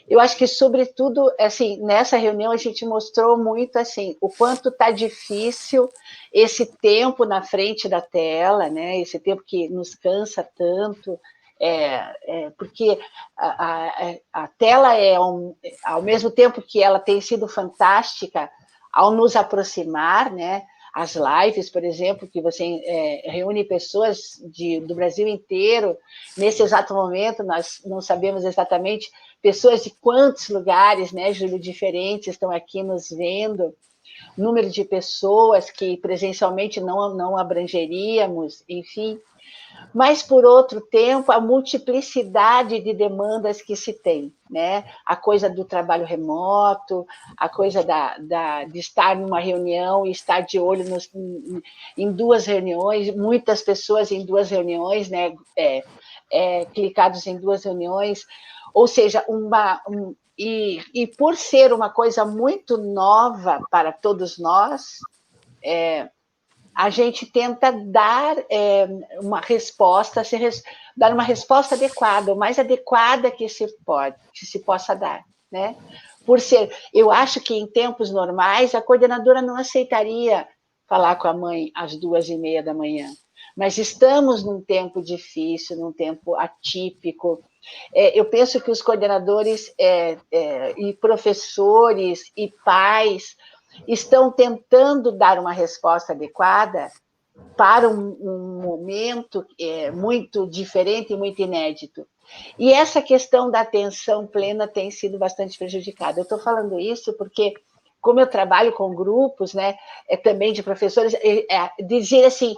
Eu acho que, sobretudo, assim, nessa reunião a gente mostrou muito assim, o quanto está difícil esse tempo na frente da tela, né? Esse tempo que nos cansa tanto, porque a tela ao mesmo tempo que ela tem sido fantástica ao nos aproximar, né? As lives, por exemplo, que você reúne pessoas do Brasil inteiro. Nesse exato momento, nós não sabemos exatamente pessoas de quantos lugares, né, Júlio, diferentes estão aqui nos vendo, número de pessoas que presencialmente não abrangeríamos, enfim. Mas, por outro tempo, a multiplicidade de demandas que se tem, né? A coisa do trabalho remoto, a coisa de estar numa reunião e estar de olho em duas reuniões, muitas pessoas em duas reuniões, né? Clicados em duas reuniões, ou seja, e por ser uma coisa muito nova para todos nós, a gente tenta dar uma resposta, dar uma resposta adequada, o mais adequada que se possa dar, né? Eu acho que em tempos normais a coordenadora não aceitaria falar com a mãe às 2h30 da manhã, mas estamos num tempo difícil, num tempo atípico. Eu penso que os coordenadores e professores e pais estão tentando dar uma resposta adequada para um momento muito diferente e muito inédito. E essa questão da atenção plena tem sido bastante prejudicada. Eu estou falando isso porque, como eu trabalho com grupos, né, também de professores, dizer assim,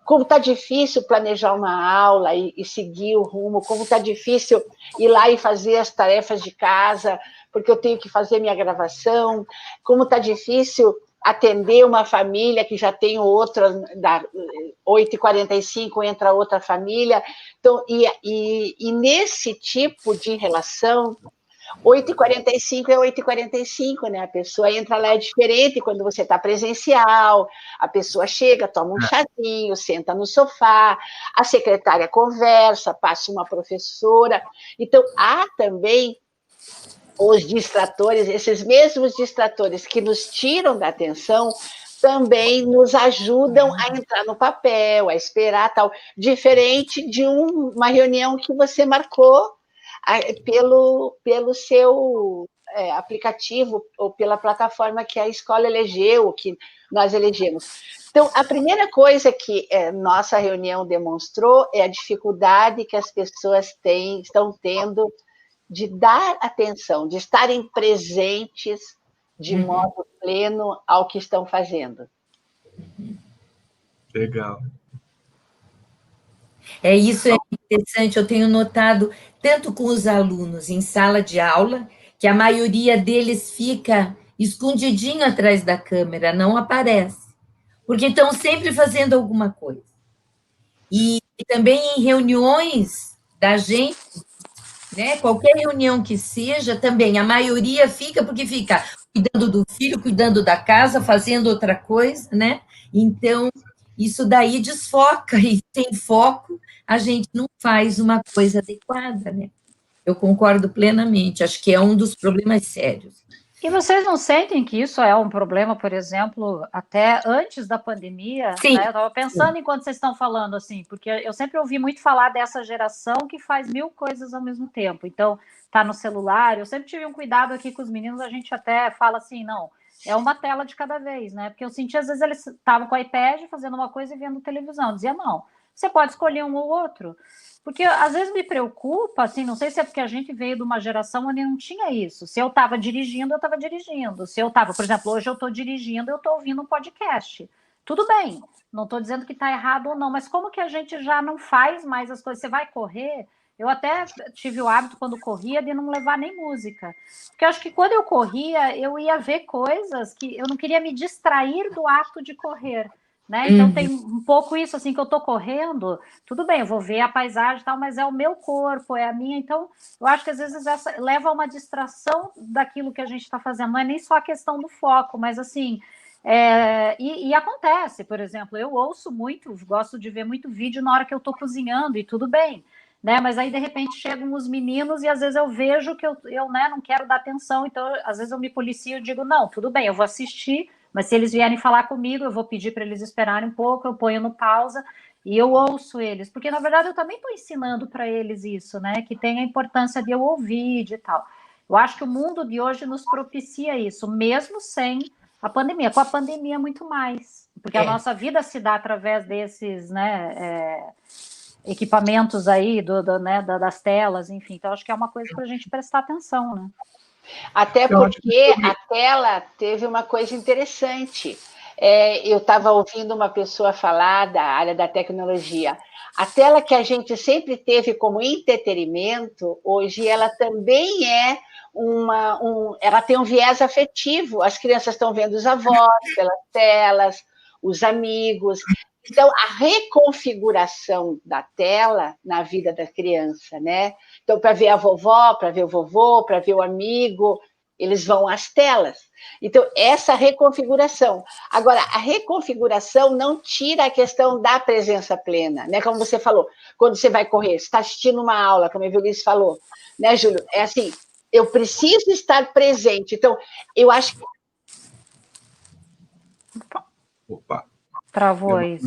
como está difícil planejar uma aula e seguir o rumo, como está difícil ir lá e fazer as tarefas de casa, porque eu tenho que fazer minha gravação, como está difícil atender uma família que já tem outra, da 8h45 entra outra família. Então, e nesse tipo de relação, 8h45 é 8h45, né? A pessoa entra lá, é diferente quando você está presencial, a pessoa chega, toma um chazinho, senta no sofá, a secretária conversa, passa uma professora. Então, há também os distratores, esses mesmos distratores que nos tiram da atenção, também nos ajudam a entrar no papel, a esperar tal, diferente de uma reunião que você marcou pelo seu aplicativo ou pela plataforma que a escola elegeu, que nós elegemos. Então, a primeira coisa que nossa reunião demonstrou é a dificuldade que as pessoas estão tendo de dar atenção, de estarem presentes de modo pleno ao que estão fazendo. Legal. Isso é interessante, eu tenho notado, tanto com os alunos em sala de aula, que a maioria deles fica escondidinho atrás da câmera, não aparece, porque estão sempre fazendo alguma coisa. E também em reuniões da gente, né, qualquer reunião que seja, também a maioria fica, porque fica cuidando do filho, cuidando da casa, fazendo outra coisa, né? Então, isso daí desfoca, e sem foco, a gente não faz uma coisa adequada, né? Eu concordo plenamente, acho que é um dos problemas sérios. E vocês não sentem que isso é um problema, por exemplo, até antes da pandemia? Sim. Né? Eu estava pensando enquanto vocês estão falando, assim, porque eu sempre ouvi muito falar dessa geração que faz 1000 coisas ao mesmo tempo. Então, tá no celular, eu sempre tive um cuidado aqui com os meninos, a gente até fala assim, não, é uma tela de cada vez, né? Porque eu senti, às vezes, eles estavam com o iPad fazendo uma coisa e vendo televisão. Eu dizia, não, você pode escolher um ou outro. Porque às vezes me preocupa, assim, não sei se é porque a gente veio de uma geração onde não tinha isso. Se eu estava dirigindo, eu estava dirigindo. Se eu estava, por exemplo, hoje eu estou dirigindo, eu estou ouvindo um podcast. Tudo bem, não estou dizendo que está errado ou não, mas como que a gente já não faz mais as coisas? Você vai correr? Eu até tive o hábito, quando corria, de não levar nem música. Porque eu acho que quando eu corria, eu ia ver coisas que eu não queria me distrair do ato de correr. Né? Então tem um pouco isso, assim, que eu tô correndo, tudo bem, eu vou ver a paisagem e tal, mas é o meu corpo, é a minha, então eu acho que às vezes essa leva a uma distração daquilo que a gente está fazendo, não é nem só a questão do foco, mas assim, e acontece, por exemplo, eu ouço muito, gosto de ver muito vídeo na hora que eu tô cozinhando, e tudo bem, né? Mas aí de repente chegam os meninos e às vezes eu vejo que eu né, não quero dar atenção, então às vezes eu me policio e digo, não, tudo bem, eu vou assistir, mas se eles vierem falar comigo, eu vou pedir para eles esperarem um pouco, eu ponho no pausa e eu ouço eles, porque na verdade eu também estou ensinando para eles isso, né? Que tem a importância de eu ouvir e tal. Eu acho que o mundo de hoje nos propicia isso, mesmo sem a pandemia. Com a pandemia, muito mais, porque a nossa vida se dá através desses, né? Equipamentos aí, né, das telas, enfim. Então, acho que é uma coisa para a gente prestar atenção, né? Até porque a tela teve uma coisa interessante. Eu estava ouvindo uma pessoa falar da área da tecnologia. A tela que a gente sempre teve como entretenimento, hoje ela também é ela tem um viés afetivo. As crianças estão vendo os avós pelas telas, os amigos. Então, a reconfiguração da tela na vida da criança, né? Então, para ver a vovó, para ver o vovô, para ver o amigo, eles vão às telas. Então, essa reconfiguração. Agora, a reconfiguração não tira a questão da presença plena, né? Como você falou, quando você vai correr, você está assistindo uma aula, como a Evelise falou, né, Júlio? É assim, eu preciso estar presente. Então, eu acho que... Opa! Travou isso.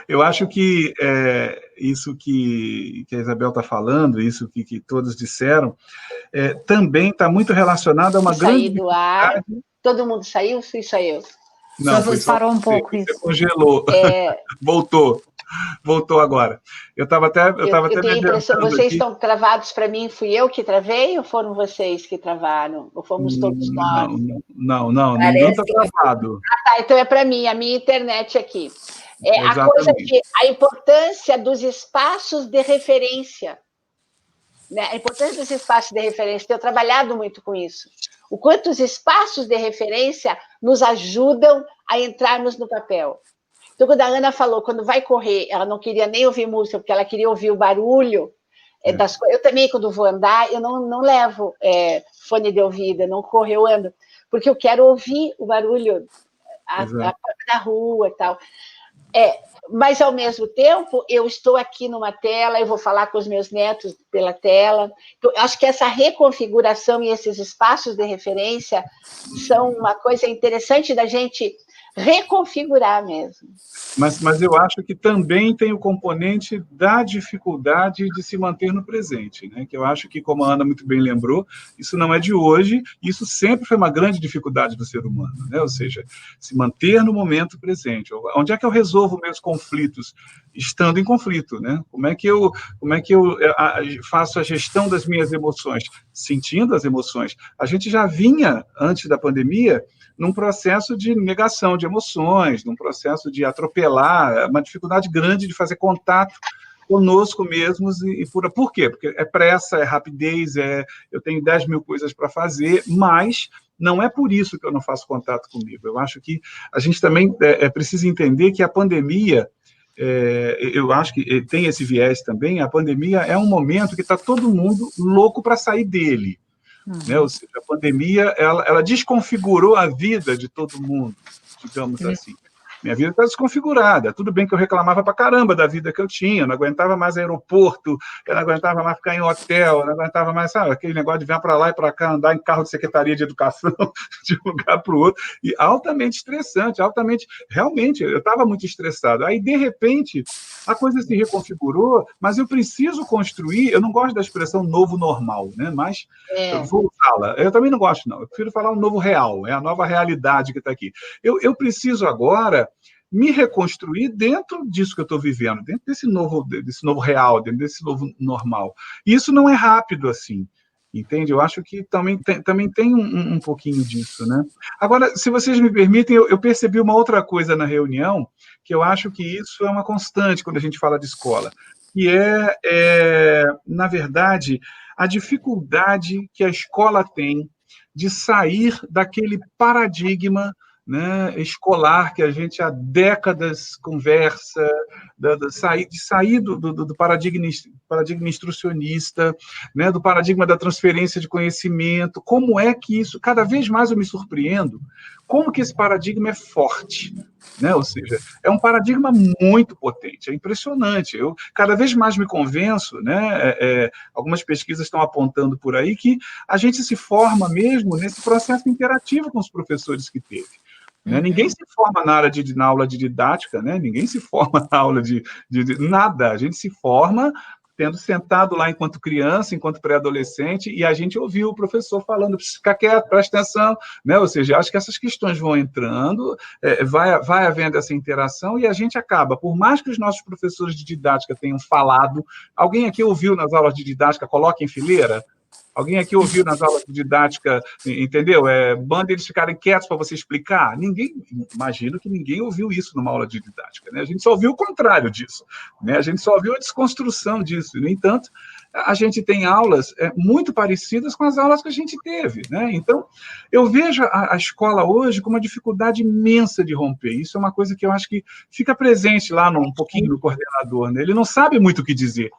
Eu acho que isso que a Isabel está falando, isso que todos disseram, também está muito relacionado a uma grande... Sair do ar, todo mundo saiu, fui só eu. Não, só parou um pouco você isso. Congelou, voltou agora. Eu estava até eu tenho a impressão, vocês aqui. Estão travados para mim, fui eu que travei ou foram vocês que travaram? Ou fomos todos nós? Não, ninguém está travado. Tá, então é para mim, a minha internet aqui. A coisa a importância dos espaços de referência. Né? A importância dos espaços de referência, tenho trabalhado muito com isso. O quanto os espaços de referência nos ajudam a entrarmos no papel. Então, quando a Ana falou, quando vai correr, ela não queria nem ouvir música, porque ela queria ouvir o barulho das coisas. Eu também, quando vou andar, eu não levo fone de ouvido, eu não corro, eu ando, porque eu quero ouvir o barulho da rua e tal. Mas, ao mesmo tempo, eu estou aqui numa tela, eu vou falar com os meus netos pela tela. Então, eu acho que essa reconfiguração e esses espaços de referência são uma coisa interessante da gente reconfigurar mesmo. Mas eu acho que também tem o componente da dificuldade de se manter no presente, né? Que eu acho que, como a Ana muito bem lembrou, isso não é de hoje, isso sempre foi uma grande dificuldade do ser humano, né? Ou seja, se manter no momento presente. Onde é que eu resolvo meus conflitos? Estando em conflito, né? Como é que eu faço a gestão das minhas emoções? Sentindo as emoções. A gente já vinha, antes da pandemia, num processo de negação de emoções, num processo de atropelar, uma dificuldade grande de fazer contato conosco mesmos. Por quê? Porque é pressa, é rapidez, eu tenho 10 mil coisas para fazer, mas não é por isso que eu não faço contato comigo. Eu acho que a gente também precisa entender que a pandemia, eu acho que tem esse viés também, a pandemia é um momento que está todo mundo louco para sair dele. Né? Ou seja, a pandemia ela desconfigurou a vida de todo mundo, digamos assim. Minha vida está desconfigurada. Tudo bem que eu reclamava pra caramba da vida que eu tinha, eu não aguentava mais aeroporto, eu não aguentava mais ficar em hotel, eu não aguentava mais, sabe, aquele negócio de vir para lá e para cá, andar em carro de secretaria de educação, de um lugar para o outro, e altamente estressante, realmente, eu estava muito estressado. Aí, de repente, a coisa se reconfigurou, mas eu preciso construir, eu não gosto da expressão novo normal, né? Mas eu vou usá-la. Eu também não gosto, não. Eu prefiro falar um novo real, é a nova realidade que está aqui. Eu preciso agora me reconstruir dentro disso que eu estou vivendo, dentro desse novo real, dentro desse novo normal. E isso não é rápido assim, entende? Eu acho que também tem um pouquinho disso, né? Agora, se vocês me permitem, eu percebi uma outra coisa na reunião, que eu acho que isso é uma constante quando a gente fala de escola, que na verdade, a dificuldade que a escola tem de sair daquele paradigma, né, escolar que a gente há décadas conversa, de sair do paradigma instrucionista, né, do paradigma da transferência de conhecimento. Como é que isso, cada vez mais eu me surpreendo, como que esse paradigma é forte, né? Ou seja, é um paradigma muito potente, é impressionante. Eu cada vez mais me convenço, né, algumas pesquisas estão apontando por aí que a gente se forma mesmo nesse processo interativo com os professores que teve. Né? Ninguém se forma na aula de didática, né? Ninguém se forma na aula de nada. A gente se forma tendo sentado lá enquanto criança, enquanto pré-adolescente, e a gente ouviu o professor falando, precisa ficar quieto, presta atenção, né? Ou seja, acho que essas questões vão entrando, vai havendo essa interação, e a gente acaba, por mais que os nossos professores de didática tenham falado, alguém aqui ouviu nas aulas de didática, coloca em fileira? Alguém aqui ouviu nas aulas de didática, entendeu? Manda eles ficarem quietos para você explicar. Imagino que ninguém ouviu isso numa aula de didática, né? A gente só ouviu o contrário disso, né? A gente só ouviu a desconstrução disso. No entanto, a gente tem aulas muito parecidas com as aulas que a gente teve, né? Então, eu vejo a escola hoje com uma dificuldade imensa de romper. Isso é uma coisa que eu acho que fica presente lá um pouquinho no coordenador, né? Ele não sabe muito o que dizer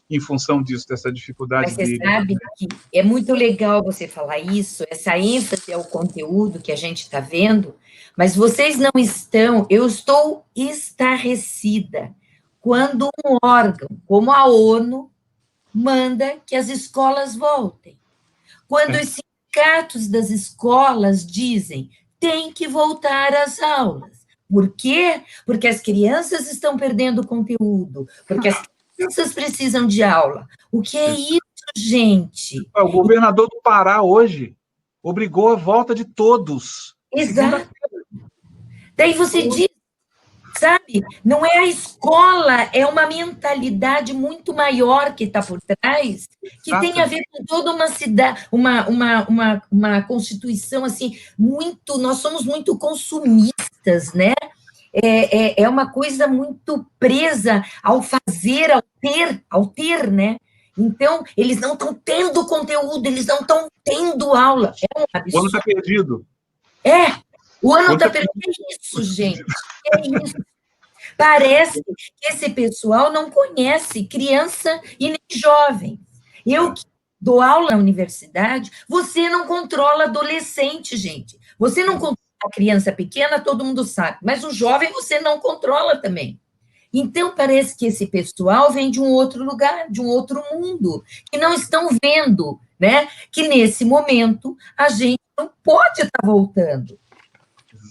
em função disso, dessa dificuldade dele. Mas você sabe que é muito legal você falar isso, essa ênfase ao conteúdo que a gente está vendo, mas vocês não estão, eu estou estarrecida quando um órgão como a ONU manda que as escolas voltem. Quando os sindicatos das escolas dizem tem que voltar às aulas. Por quê? Porque as crianças estão perdendo conteúdo, porque as crianças precisam de aula. O que é isso, gente? O governador do Pará, hoje, obrigou a volta de todos. Exato. Daí você diz, sabe, não é a escola, é uma mentalidade muito maior que está por trás, que tem a ver com toda uma cidade, uma constituição, assim, nós somos muito consumistas, né? É uma coisa muito presa ao fazer, ao ter, né? Então, eles não estão tendo conteúdo, eles não estão tendo aula. É um absurdo. O ano está perdido. O ano está perdido. É isso, gente. É isso. Parece que esse pessoal não conhece criança e nem jovem. Eu que dou aula na universidade, você não controla adolescente, gente. Você não controla a criança pequena, todo mundo sabe, mas o jovem você não controla também. Então, parece que esse pessoal vem de um outro lugar, de um outro mundo, que não estão vendo, né? Que nesse momento a gente não pode estar voltando.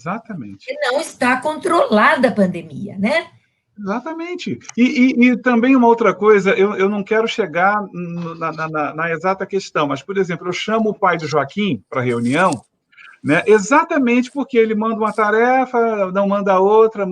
Exatamente. E não está controlada a pandemia, né? Exatamente. E também uma outra coisa, eu não quero chegar na exata questão, mas, por exemplo, eu chamo o pai do Joaquim para reunião, né, exatamente porque ele manda uma tarefa, não manda outra,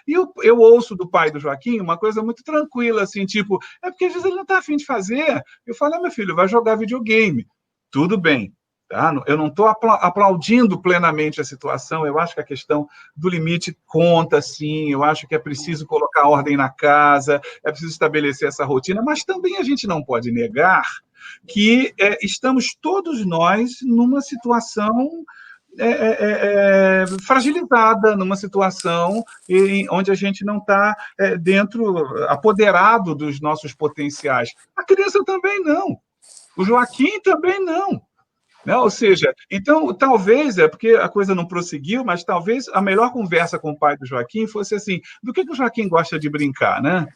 e eu ouço do pai do Joaquim uma coisa muito tranquila, assim, tipo, é porque às vezes ele não está a fim de fazer. Eu falo, meu filho, vai jogar videogame. Tudo bem. Tá? Eu não estou aplaudindo plenamente a situação, eu acho que a questão do limite conta, sim, eu acho que é preciso colocar ordem na casa, é preciso estabelecer essa rotina, mas também a gente não pode negar que estamos todos nós numa situação fragilizada, numa situação onde a gente não está apoderado dos nossos potenciais. A criança também não, o Joaquim também não. Né? Ou seja, então, talvez, porque a coisa não prosseguiu, mas talvez a melhor conversa com o pai do Joaquim fosse assim, do que o Joaquim gosta de brincar, né?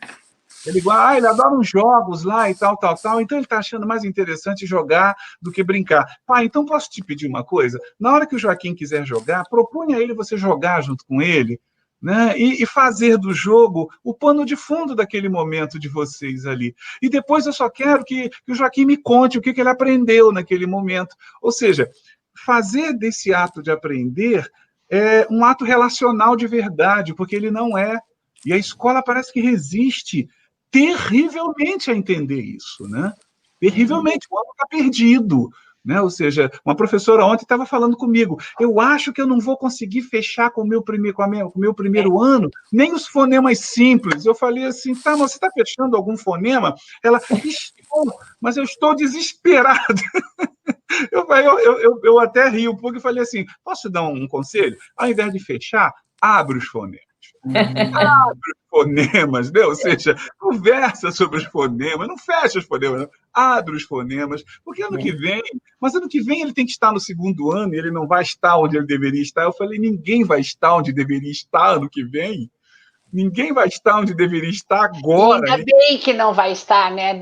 Ele adora uns jogos lá e tal, então ele está achando mais interessante jogar do que brincar. Pai, então posso te pedir uma coisa? Na hora que o Joaquim quiser jogar, proponha a ele você jogar junto com ele, né? E fazer do jogo o pano de fundo daquele momento de vocês ali. E depois eu só quero que o Joaquim me conte o que ele aprendeu naquele momento. Ou seja, fazer desse ato de aprender um ato relacional de verdade, porque ele não é. E a escola parece que resiste terrivelmente a entender isso, né? Terrivelmente, o ano está perdido. Né? Ou seja, uma professora ontem estava falando comigo, eu acho que eu não vou conseguir fechar com o meu primeiro ano, nem os fonemas simples. Eu falei assim, tá, mas você está fechando algum fonema? Ela, estou, mas eu estou desesperada. Eu até ri um pouco e falei assim, posso dar um conselho? Ao invés de fechar, abre os fonemas. Abre os fonemas, né? Ou seja, conversa sobre os fonemas, não fecha os fonemas, não. Abre os fonemas, porque ano que vem ele tem que estar no segundo ano e ele não vai estar onde ele deveria estar. Eu falei, ninguém vai estar onde deveria estar ano que vem. Ninguém vai estar onde deveria estar agora. E ainda bem que não vai estar, né?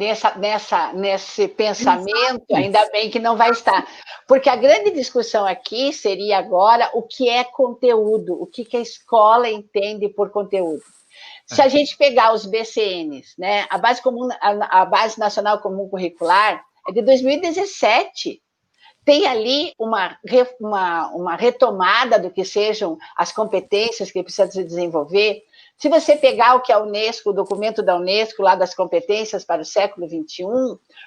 Nesse pensamento, exato. Ainda bem que não vai estar. Porque a grande discussão aqui seria agora o que é conteúdo, o que a escola entende por conteúdo. Se a gente pegar os BCNs, né? A Base Nacional Comum Curricular é de 2017. Tem ali uma retomada do que sejam as competências que precisam se desenvolver. Se você pegar o que a Unesco, o documento da Unesco, lá das competências para o século XXI,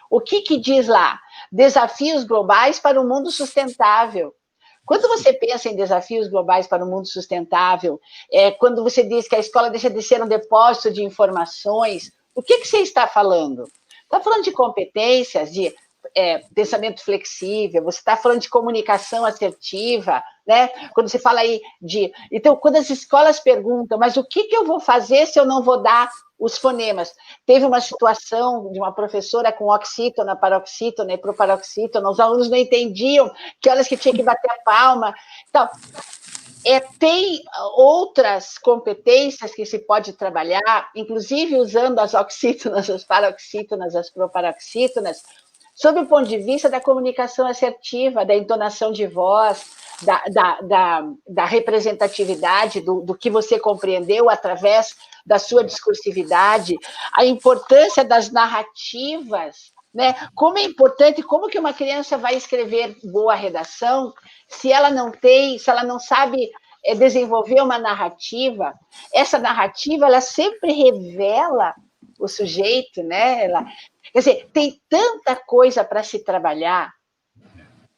o que diz lá? Desafios globais para o mundo sustentável. Quando você pensa em desafios globais para o mundo sustentável, quando você diz que a escola deixa de ser um depósito de informações, o que você está falando? Está falando de competências, de pensamento flexível, você está falando de comunicação assertiva, né? Quando você fala aí de... Então, quando as escolas perguntam, mas o que eu vou fazer se eu não vou dar os fonemas? Teve uma situação de uma professora com oxítona, paroxítona e proparoxítona, os alunos não entendiam que horas que tinha que bater a palma. Então, tem outras competências que se pode trabalhar, inclusive usando as oxítonas, as paroxítonas, as proparoxítonas, sob o ponto de vista da comunicação assertiva, da entonação de voz, da representatividade, do que você compreendeu através da sua discursividade, a importância das narrativas, né? Como é importante, como que uma criança vai escrever boa redação se ela não sabe desenvolver uma narrativa? Essa narrativa, ela sempre revela o sujeito, né? Quer dizer, tem tanta coisa para se trabalhar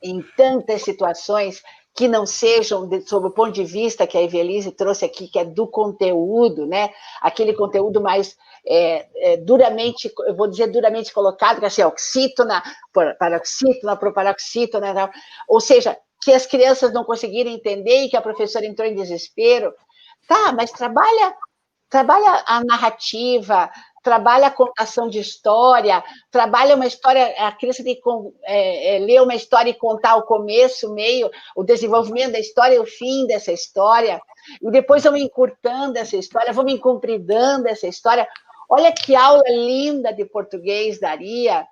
em tantas situações que não sejam, sob o ponto de vista que a Evelise trouxe aqui, que é do conteúdo, né? Aquele conteúdo mais duramente, eu vou dizer duramente colocado, que é assim, oxítona, paroxítona, proparoxítona, ou seja, que as crianças não conseguiram entender e que a professora entrou em desespero. Tá, mas trabalha a narrativa, trabalha a contação de história, trabalha uma história, a criança tem que ler uma história e contar o começo, o meio, o desenvolvimento da história e o fim dessa história, e depois vamos encurtando essa história, vamos encompridando essa história. Olha que aula linda de português daria.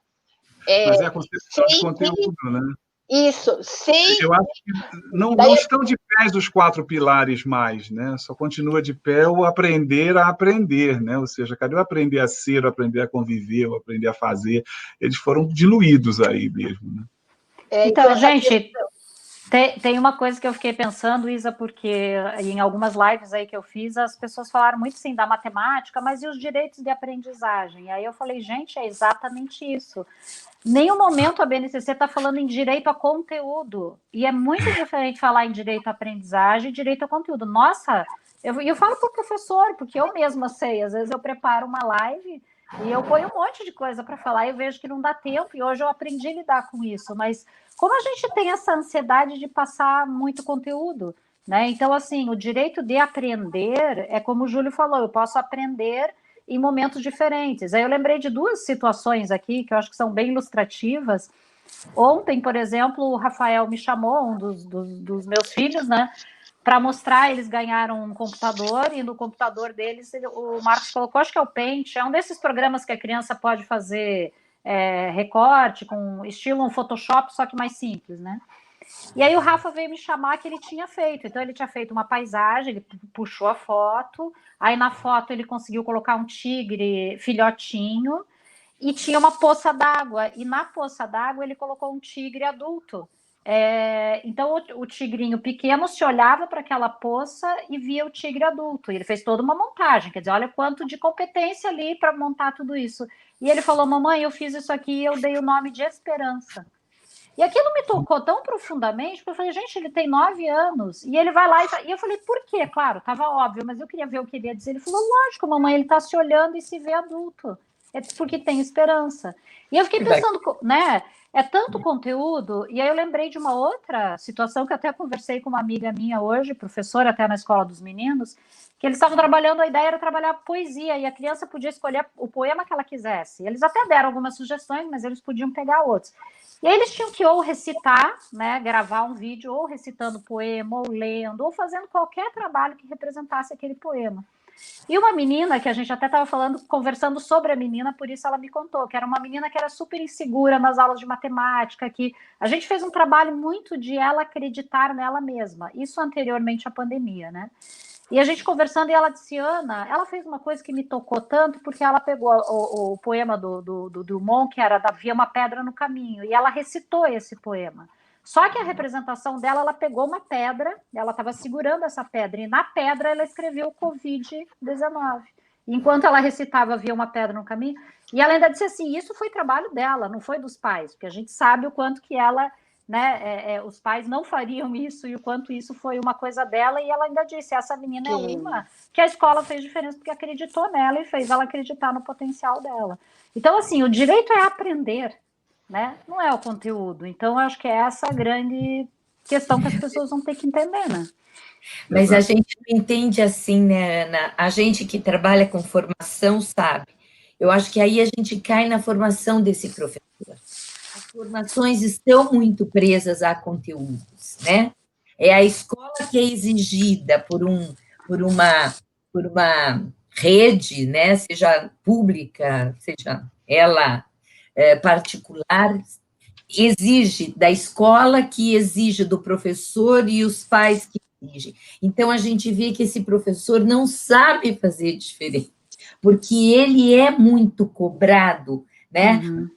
Mas é a concepção de conteúdo, né? Isso, sem... Eu acho que não estão de pé os 4 pilares mais, né? Só continua de pé o aprender a aprender, né? Ou seja, cadê o aprender a ser, o aprender a conviver, o aprender a fazer? Eles foram diluídos aí mesmo, né? Então, gente, tem uma coisa que eu fiquei pensando, Isa, porque em algumas lives aí que eu fiz, as pessoas falaram muito, sim, da matemática, mas e os direitos de aprendizagem? Aí eu falei, gente, é exatamente isso. Nenhum momento a BNCC está falando em direito a conteúdo. E é muito diferente falar em direito à aprendizagem e direito a conteúdo. Nossa, eu falo para o professor, porque eu mesma sei. Às vezes eu preparo uma live e eu ponho um monte de coisa para falar e eu vejo que não dá tempo. E hoje eu aprendi a lidar com isso. Mas como a gente tem essa ansiedade de passar muito conteúdo, né? Então, assim, o direito de aprender é como o Júlio falou, eu posso aprender em momentos diferentes. Aí eu lembrei de 2 situações aqui que eu acho que são bem ilustrativas. Ontem, por exemplo, o Rafael me chamou, um dos meus filhos, né, para mostrar, eles ganharam um computador, e no computador deles, o Marcos colocou, acho que é o Paint, é um desses programas que a criança pode fazer recorte, com estilo um Photoshop, só que mais simples, né? E aí o Rafa veio me chamar que ele tinha feito. Então, ele tinha feito uma paisagem, ele puxou a foto, aí na foto ele conseguiu colocar um tigre filhotinho e tinha uma poça d'água. E na poça d'água ele colocou um tigre adulto. Então, o tigrinho pequeno se olhava para aquela poça e via o tigre adulto. E ele fez toda uma montagem, quer dizer, olha quanto de competência ali para montar tudo isso. E ele falou, mamãe, eu fiz isso aqui e eu dei o nome de Esperança. E aquilo me tocou tão profundamente, porque eu falei, gente, ele tem 9 anos, e ele vai lá e eu falei, por quê? Claro, estava óbvio, mas eu queria ver o que ele ia dizer. Ele falou, lógico, mamãe, ele está se olhando e se vê adulto. É porque tem esperança. E eu fiquei pensando, né, é tanto conteúdo, e aí eu lembrei de uma outra situação que eu até conversei com uma amiga minha hoje, professora até na escola dos meninos, que eles estavam trabalhando, a ideia era trabalhar poesia, e a criança podia escolher o poema que ela quisesse. Eles até deram algumas sugestões, mas eles podiam pegar outros. E aí eles tinham que ou recitar, né, gravar um vídeo, ou recitando poema, ou lendo, ou fazendo qualquer trabalho que representasse aquele poema. E uma menina, que a gente até estava falando, conversando sobre a menina, por isso ela me contou, que era uma menina que era super insegura nas aulas de matemática, que a gente fez um trabalho muito de ela acreditar nela mesma, isso anteriormente à pandemia, né? E a gente conversando, e ela disse, Ana, ela fez uma coisa que me tocou tanto, porque ela pegou o poema do Drummond, que era Havia uma Pedra no Caminho, e ela recitou esse poema. Só que a representação dela, ela pegou uma pedra, ela estava segurando essa pedra, e na pedra ela escreveu Covid-19. Enquanto ela recitava Havia uma Pedra no Caminho, e ela ainda disse assim, isso foi trabalho dela, não foi dos pais, porque a gente sabe o quanto que ela... Né, os pais não fariam isso e o quanto isso foi uma coisa dela, e ela ainda disse, essa menina é uma que a escola fez diferença porque acreditou nela e fez ela acreditar no potencial dela. Então, assim, o direito é aprender, né? Não é o conteúdo. Então, eu acho que é essa a grande questão que as pessoas vão ter que entender, né? Mas a gente não entende assim, né, Ana? A gente que trabalha com formação sabe. Eu acho que aí a gente cai na formação desse professor. As formações estão muito presas a conteúdos, né? É a escola que é exigida por uma rede, né? Seja pública, seja ela particular, exige da escola, que exige do professor e os pais que exigem. Então, a gente vê que esse professor não sabe fazer diferente, porque ele é muito cobrado, né? Uhum.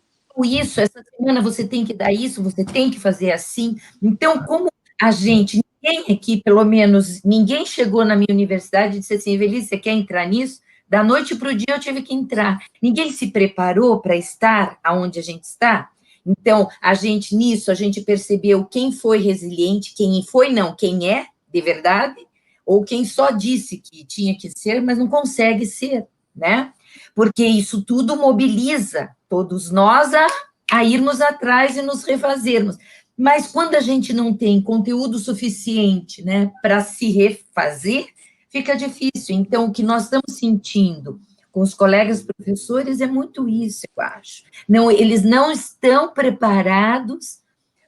Isso, essa semana você tem que dar isso, você tem que fazer assim. Então, como a gente, ninguém aqui, pelo menos, ninguém chegou na minha universidade e disse assim, Evelise, você quer entrar nisso? Da noite para o dia eu tive que entrar. Ninguém se preparou para estar aonde a gente está. Então, a gente percebeu quem foi resiliente, quem foi não, quem é de verdade, ou quem só disse que tinha que ser, mas não consegue ser, né? Porque isso tudo mobiliza todos nós a irmos atrás e nos refazermos. Mas quando a gente não tem conteúdo suficiente, né, para se refazer, fica difícil. Então, o que nós estamos sentindo com os colegas professores é muito isso, eu acho. Não, eles não estão preparados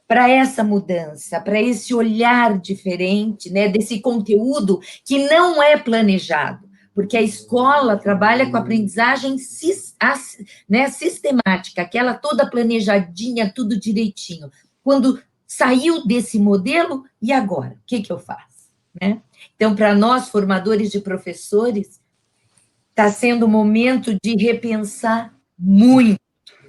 para essa mudança, para esse olhar diferente, né, desse conteúdo que não é planejado, porque a escola trabalha com aprendizagem sistemática, aquela toda planejadinha, tudo direitinho. Quando saiu desse modelo, e agora? O que eu faço? Né? Então, para nós, formadores de professores, está sendo o momento de repensar muito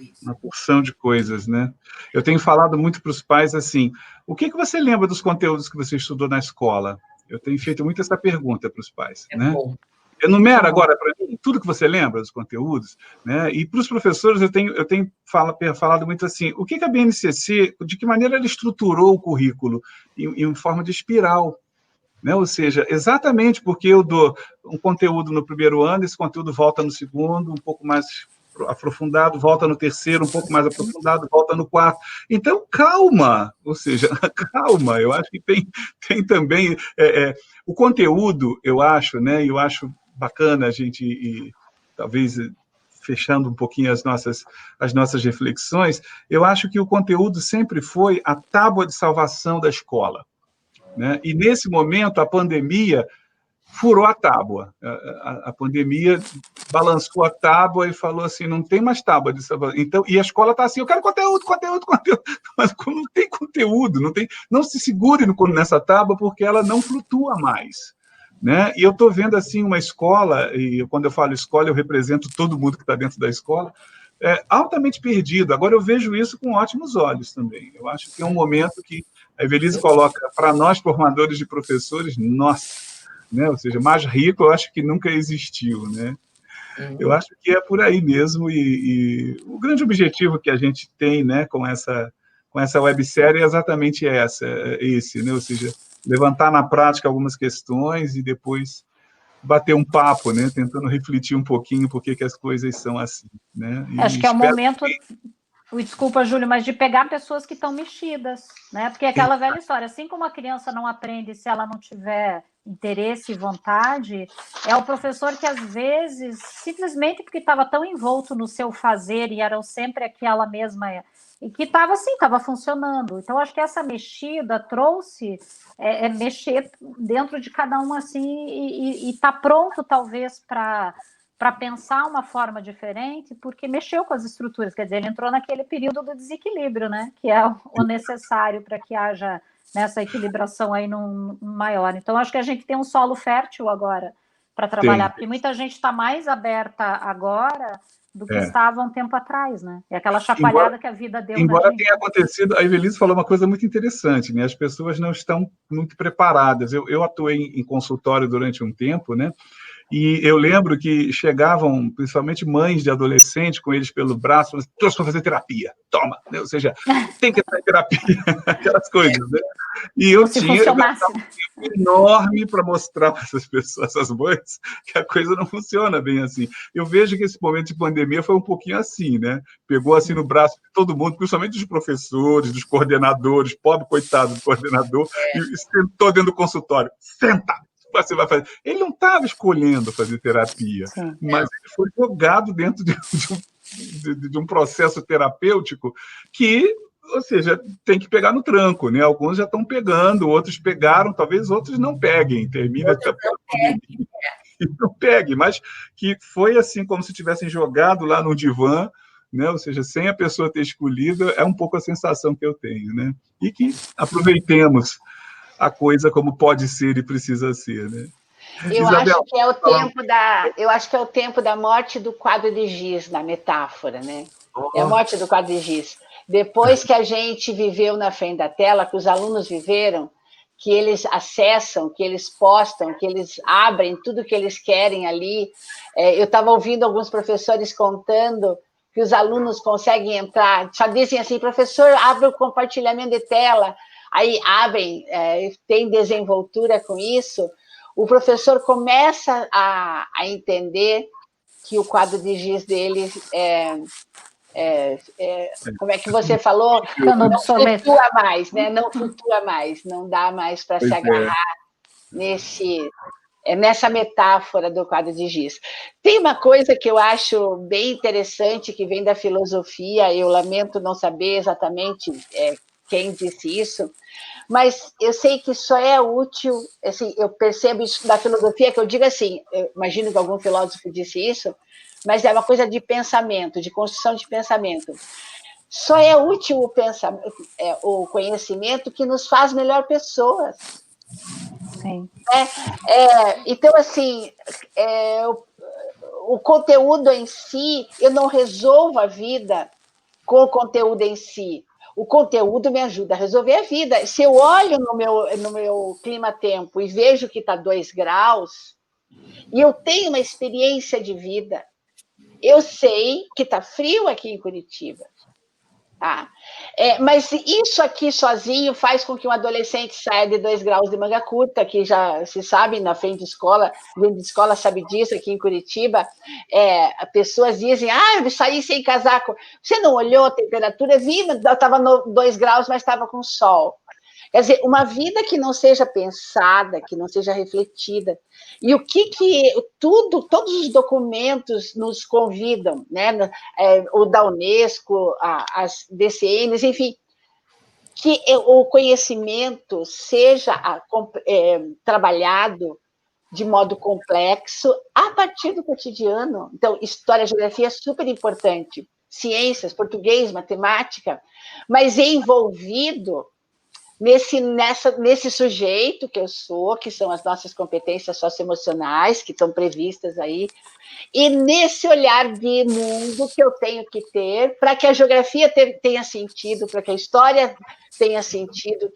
isso. Uma porção de coisas, né? Eu tenho falado muito para os pais assim, o que você lembra dos conteúdos que você estudou na escola? Eu tenho feito muito essa pergunta para os pais, né? Bom. Enumera agora para mim tudo que você lembra dos conteúdos, né? E para os professores eu tenho falado muito assim, o que a BNCC, de que maneira ela estruturou o currículo em forma de espiral, né? Ou seja, exatamente porque eu dou um conteúdo no primeiro ano, esse conteúdo volta no segundo, um pouco mais aprofundado, volta no terceiro, um pouco mais aprofundado, volta no quarto. Então, calma, ou seja, calma, eu acho que tem também o conteúdo, eu acho, né? E eu acho bacana a gente ir, talvez fechando um pouquinho as nossas reflexões, eu acho que o conteúdo sempre foi a tábua de salvação da escola, né? E nesse momento a pandemia furou a tábua. A pandemia balançou a tábua e falou assim, não tem mais tábua de salvação. Então, e a escola está assim, eu quero conteúdo. Mas não tem conteúdo, não se segure nessa tábua porque ela não flutua mais. Né? E eu estou vendo assim uma escola, e quando eu falo escola, eu represento todo mundo que está dentro da escola, altamente perdido. Agora eu vejo isso com ótimos olhos também. Eu acho que é um momento que a Evelise coloca para nós, formadores de professores, nossa, né? Ou seja, mais rico eu acho que nunca existiu, né? Eu acho que é por aí mesmo, e o grande objetivo que a gente tem, né, com essa websérie é exatamente esse, né? Ou seja, levantar na prática algumas questões e depois bater um papo, né? Tentando refletir um pouquinho por que as coisas são assim, né? Acho que é o momento, desculpa, Júlio, mas de pegar pessoas que estão mexidas, né? Porque é aquela velha história, assim como a criança não aprende se ela não tiver interesse e vontade, é o professor que, às vezes, simplesmente porque estava tão envolto no seu fazer e era sempre aquela mesma... E que estava assim, estava funcionando. Então, acho que essa mexida trouxe mexer dentro de cada um assim e tá pronto, talvez, para pensar uma forma diferente, porque mexeu com as estruturas, quer dizer, ele entrou naquele período do desequilíbrio, né? Que é o necessário para que haja nessa equilibração aí num maior. Então, acho que a gente tem um solo fértil agora para trabalhar, porque muita gente está mais aberta agora do que estava um tempo atrás, né? É aquela chacoalhada que a vida deu. Embora tenha acontecido, a Evelise falou uma coisa muito interessante, né? As pessoas não estão muito preparadas. Eu atuei em consultório durante um tempo, né? E eu lembro que chegavam, principalmente mães de adolescentes, com eles pelo braço, falando assim, trouxe para fazer terapia, toma, né? Ou seja, tem que fazer terapia, aquelas coisas, né? E eu tinha um tempo enorme para mostrar para essas pessoas, essas mães, que a coisa não funciona bem assim. Eu vejo que esse momento de pandemia foi um pouquinho assim, né? Pegou assim no braço de todo mundo, principalmente dos professores, dos coordenadores, pobre coitado do coordenador, e sentou dentro do consultório, senta! Você vai fazer. Ele não estava escolhendo fazer terapia, mas ele foi jogado dentro de um processo terapêutico que, ou seja, tem que pegar no tranco, né? Alguns já estão pegando, outros pegaram, talvez outros não peguem, termina até não pegue, mas que foi assim como se tivessem jogado lá no divã, né? Ou seja, sem a pessoa ter escolhido, é um pouco a sensação que eu tenho, né? E que aproveitemos a coisa como pode ser e precisa ser, né? Isabel, acho que é o tempo da morte do quadro de giz, na metáfora, né? É a morte do quadro de giz. Depois que a gente viveu na frente da tela, que os alunos viveram, que eles acessam, que eles postam, que eles abrem tudo que eles querem ali. Eu estava ouvindo alguns professores contando que os alunos conseguem entrar, só dizem assim, professor, abre o compartilhamento de tela, aí abrem, tem desenvoltura com isso, o professor começa a entender que o quadro de giz dele como é que você falou? Não flutua mais, né? Não flutua mais, não dá mais para se agarrar nessa metáfora do quadro de giz. Tem uma coisa que eu acho bem interessante, que vem da filosofia, eu lamento não saber exatamente quem disse isso, mas eu sei que só é útil, assim, eu percebo isso da filosofia, que eu digo assim, eu imagino que algum filósofo disse isso, mas é uma coisa de pensamento, de construção de pensamento. Só é útil o conhecimento que nos faz melhor pessoas. Sim. Então, assim, o conteúdo em si, eu não resolvo a vida com o conteúdo em si. O conteúdo me ajuda a resolver a vida. Se eu olho no meu clima-tempo e vejo que está 2 graus, e eu tenho uma experiência de vida, eu sei que está frio aqui em Curitiba. Tá? Mas isso aqui sozinho faz com que um adolescente saia de 2 graus de manga curta, que já se sabe na frente de escola sabe disso aqui em Curitiba. Pessoas dizem, eu saí sem casaco. Você não olhou a temperatura? Vi, estava 2 graus, mas estava com sol. Quer dizer, uma vida que não seja pensada, que não seja refletida. E o que todos os documentos nos convidam, né? O da Unesco, as DCNs, enfim, que o conhecimento seja trabalhado de modo complexo a partir do cotidiano. Então, história, geografia é super importante, ciências, português, matemática, mas envolvido nesse sujeito que eu sou, que são as nossas competências socioemocionais, que estão previstas aí, e nesse olhar de mundo que eu tenho que ter para que a geografia tenha sentido, para que a história tenha sentido,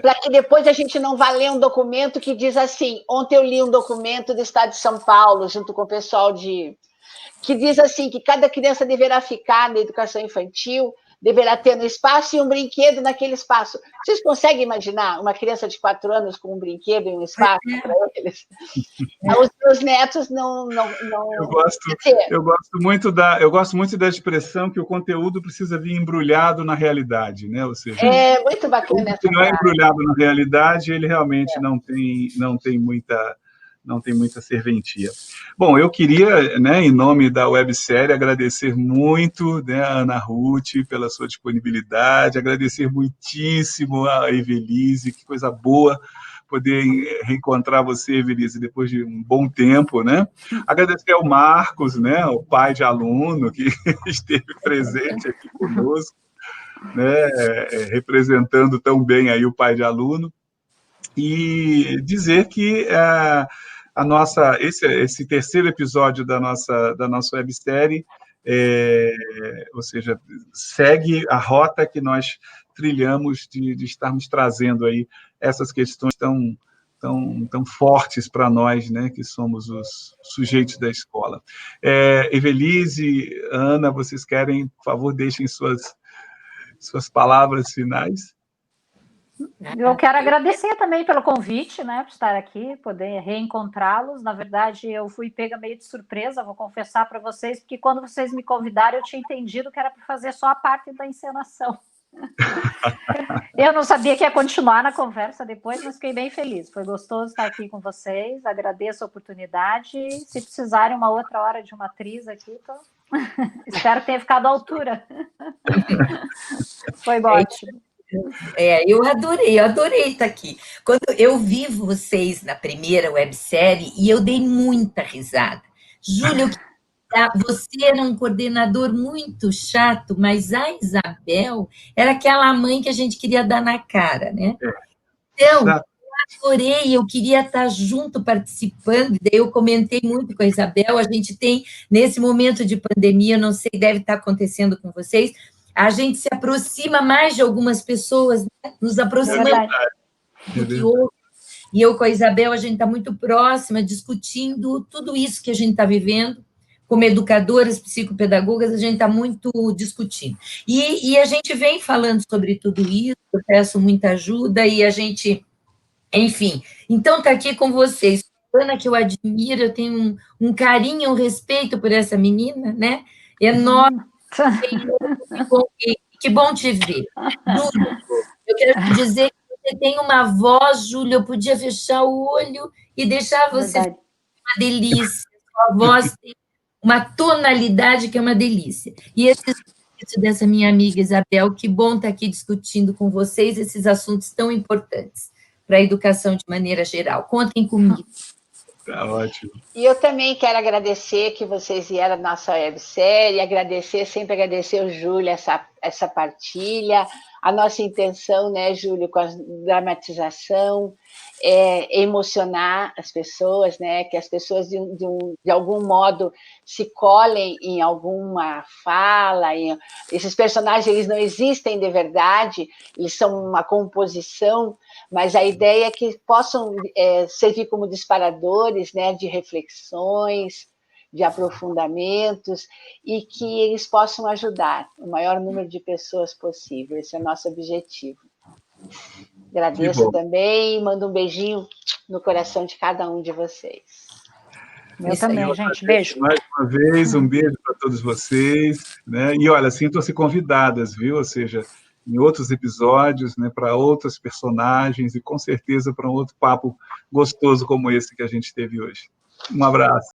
para que depois a gente não vá ler um documento que diz assim, ontem eu li um documento do Estado de São Paulo, junto com o pessoal que diz assim, que cada criança deverá ficar na educação infantil, deverá ter um espaço e um brinquedo naquele espaço. Vocês conseguem imaginar uma criança de 4 anos com um brinquedo e um espaço para eles? Os meus netos não Eu gosto muito da expressão que o conteúdo precisa vir embrulhado na realidade, né? Ou seja, muito bacana essa se não é embrulhado na realidade, ele realmente não tem muita serventia. Bom, eu queria, né, em nome da websérie, agradecer muito, né, a Ana Ruth pela sua disponibilidade, agradecer muitíssimo a Evelise, que coisa boa poder reencontrar você, Evelise, depois de um bom tempo, né? Agradecer ao Marcos, né, o pai de aluno, que esteve presente aqui conosco, né, representando tão bem aí o pai de aluno, e dizer que esse terceiro episódio da nossa websérie, ou seja, segue a rota que nós trilhamos de estarmos trazendo aí essas questões tão fortes para nós, né, que somos os sujeitos da escola. Evelise, Ana, vocês querem, por favor, deixem suas palavras finais? Eu quero agradecer também pelo convite, né, por estar aqui, poder reencontrá-los. Na verdade, eu fui pega meio de surpresa, vou confessar para vocês, porque quando vocês me convidaram, eu tinha entendido que era para fazer só a parte da encenação. Eu não sabia que ia continuar na conversa depois, mas fiquei bem feliz. Foi gostoso estar aqui com vocês, agradeço a oportunidade. Se precisarem uma outra hora de uma atriz aqui, espero que tenha ficado à altura. Foi ótimo. Eu adorei estar aqui. Quando eu vi vocês na primeira websérie, e eu dei muita risada. Júlio, você era um coordenador muito chato, mas a Isabel era aquela mãe que a gente queria dar na cara, né? Então, eu adorei, eu queria estar junto participando, daí eu comentei muito com a Isabel, a gente tem, nesse momento de pandemia, eu não sei, deve estar acontecendo com vocês, a gente se aproxima mais de algumas pessoas, né? Nos aproximamos do que outros. E eu com a Isabel, a gente está muito próxima, discutindo tudo isso que a gente está vivendo. Como educadoras, psicopedagogas, a gente está muito discutindo. E a gente vem falando sobre tudo isso, eu peço muita ajuda, e a gente, enfim. Então, está aqui com vocês. Ana, que eu admiro, eu tenho um carinho, um respeito por essa menina, né? Enorme. Que bom te ver. Júlio, eu quero te dizer que você tem uma voz, Júlio, eu podia fechar o olho e deixar você uma delícia. Sua voz tem uma tonalidade que é uma delícia. E esse espírito dessa minha amiga Isabel, que bom estar aqui discutindo com vocês esses assuntos tão importantes para a educação de maneira geral. Contem comigo. Tá ótimo. E eu também quero agradecer que vocês vieram à nossa websérie, sempre agradecer o Júlio essa partilha. A nossa intenção, né, Júlio, com a dramatização, é emocionar as pessoas, né, que as pessoas, de algum modo, se colhem em alguma fala. Esses personagens, eles não existem de verdade, eles são uma composição, mas a ideia é que possam servir como disparadores, né, de reflexões, de aprofundamentos, e que eles possam ajudar o maior número de pessoas possível. Esse é o nosso objetivo. Agradeço também, mando um beijinho no coração de cada um de vocês. Eu também, gente. Beijo. Mais uma vez, um beijo para todos vocês. Né? E, olha, sintam-se convidadas, viu? Ou seja, em outros episódios, né, para outros personagens e, com certeza, para um outro papo gostoso como esse que a gente teve hoje. Um abraço.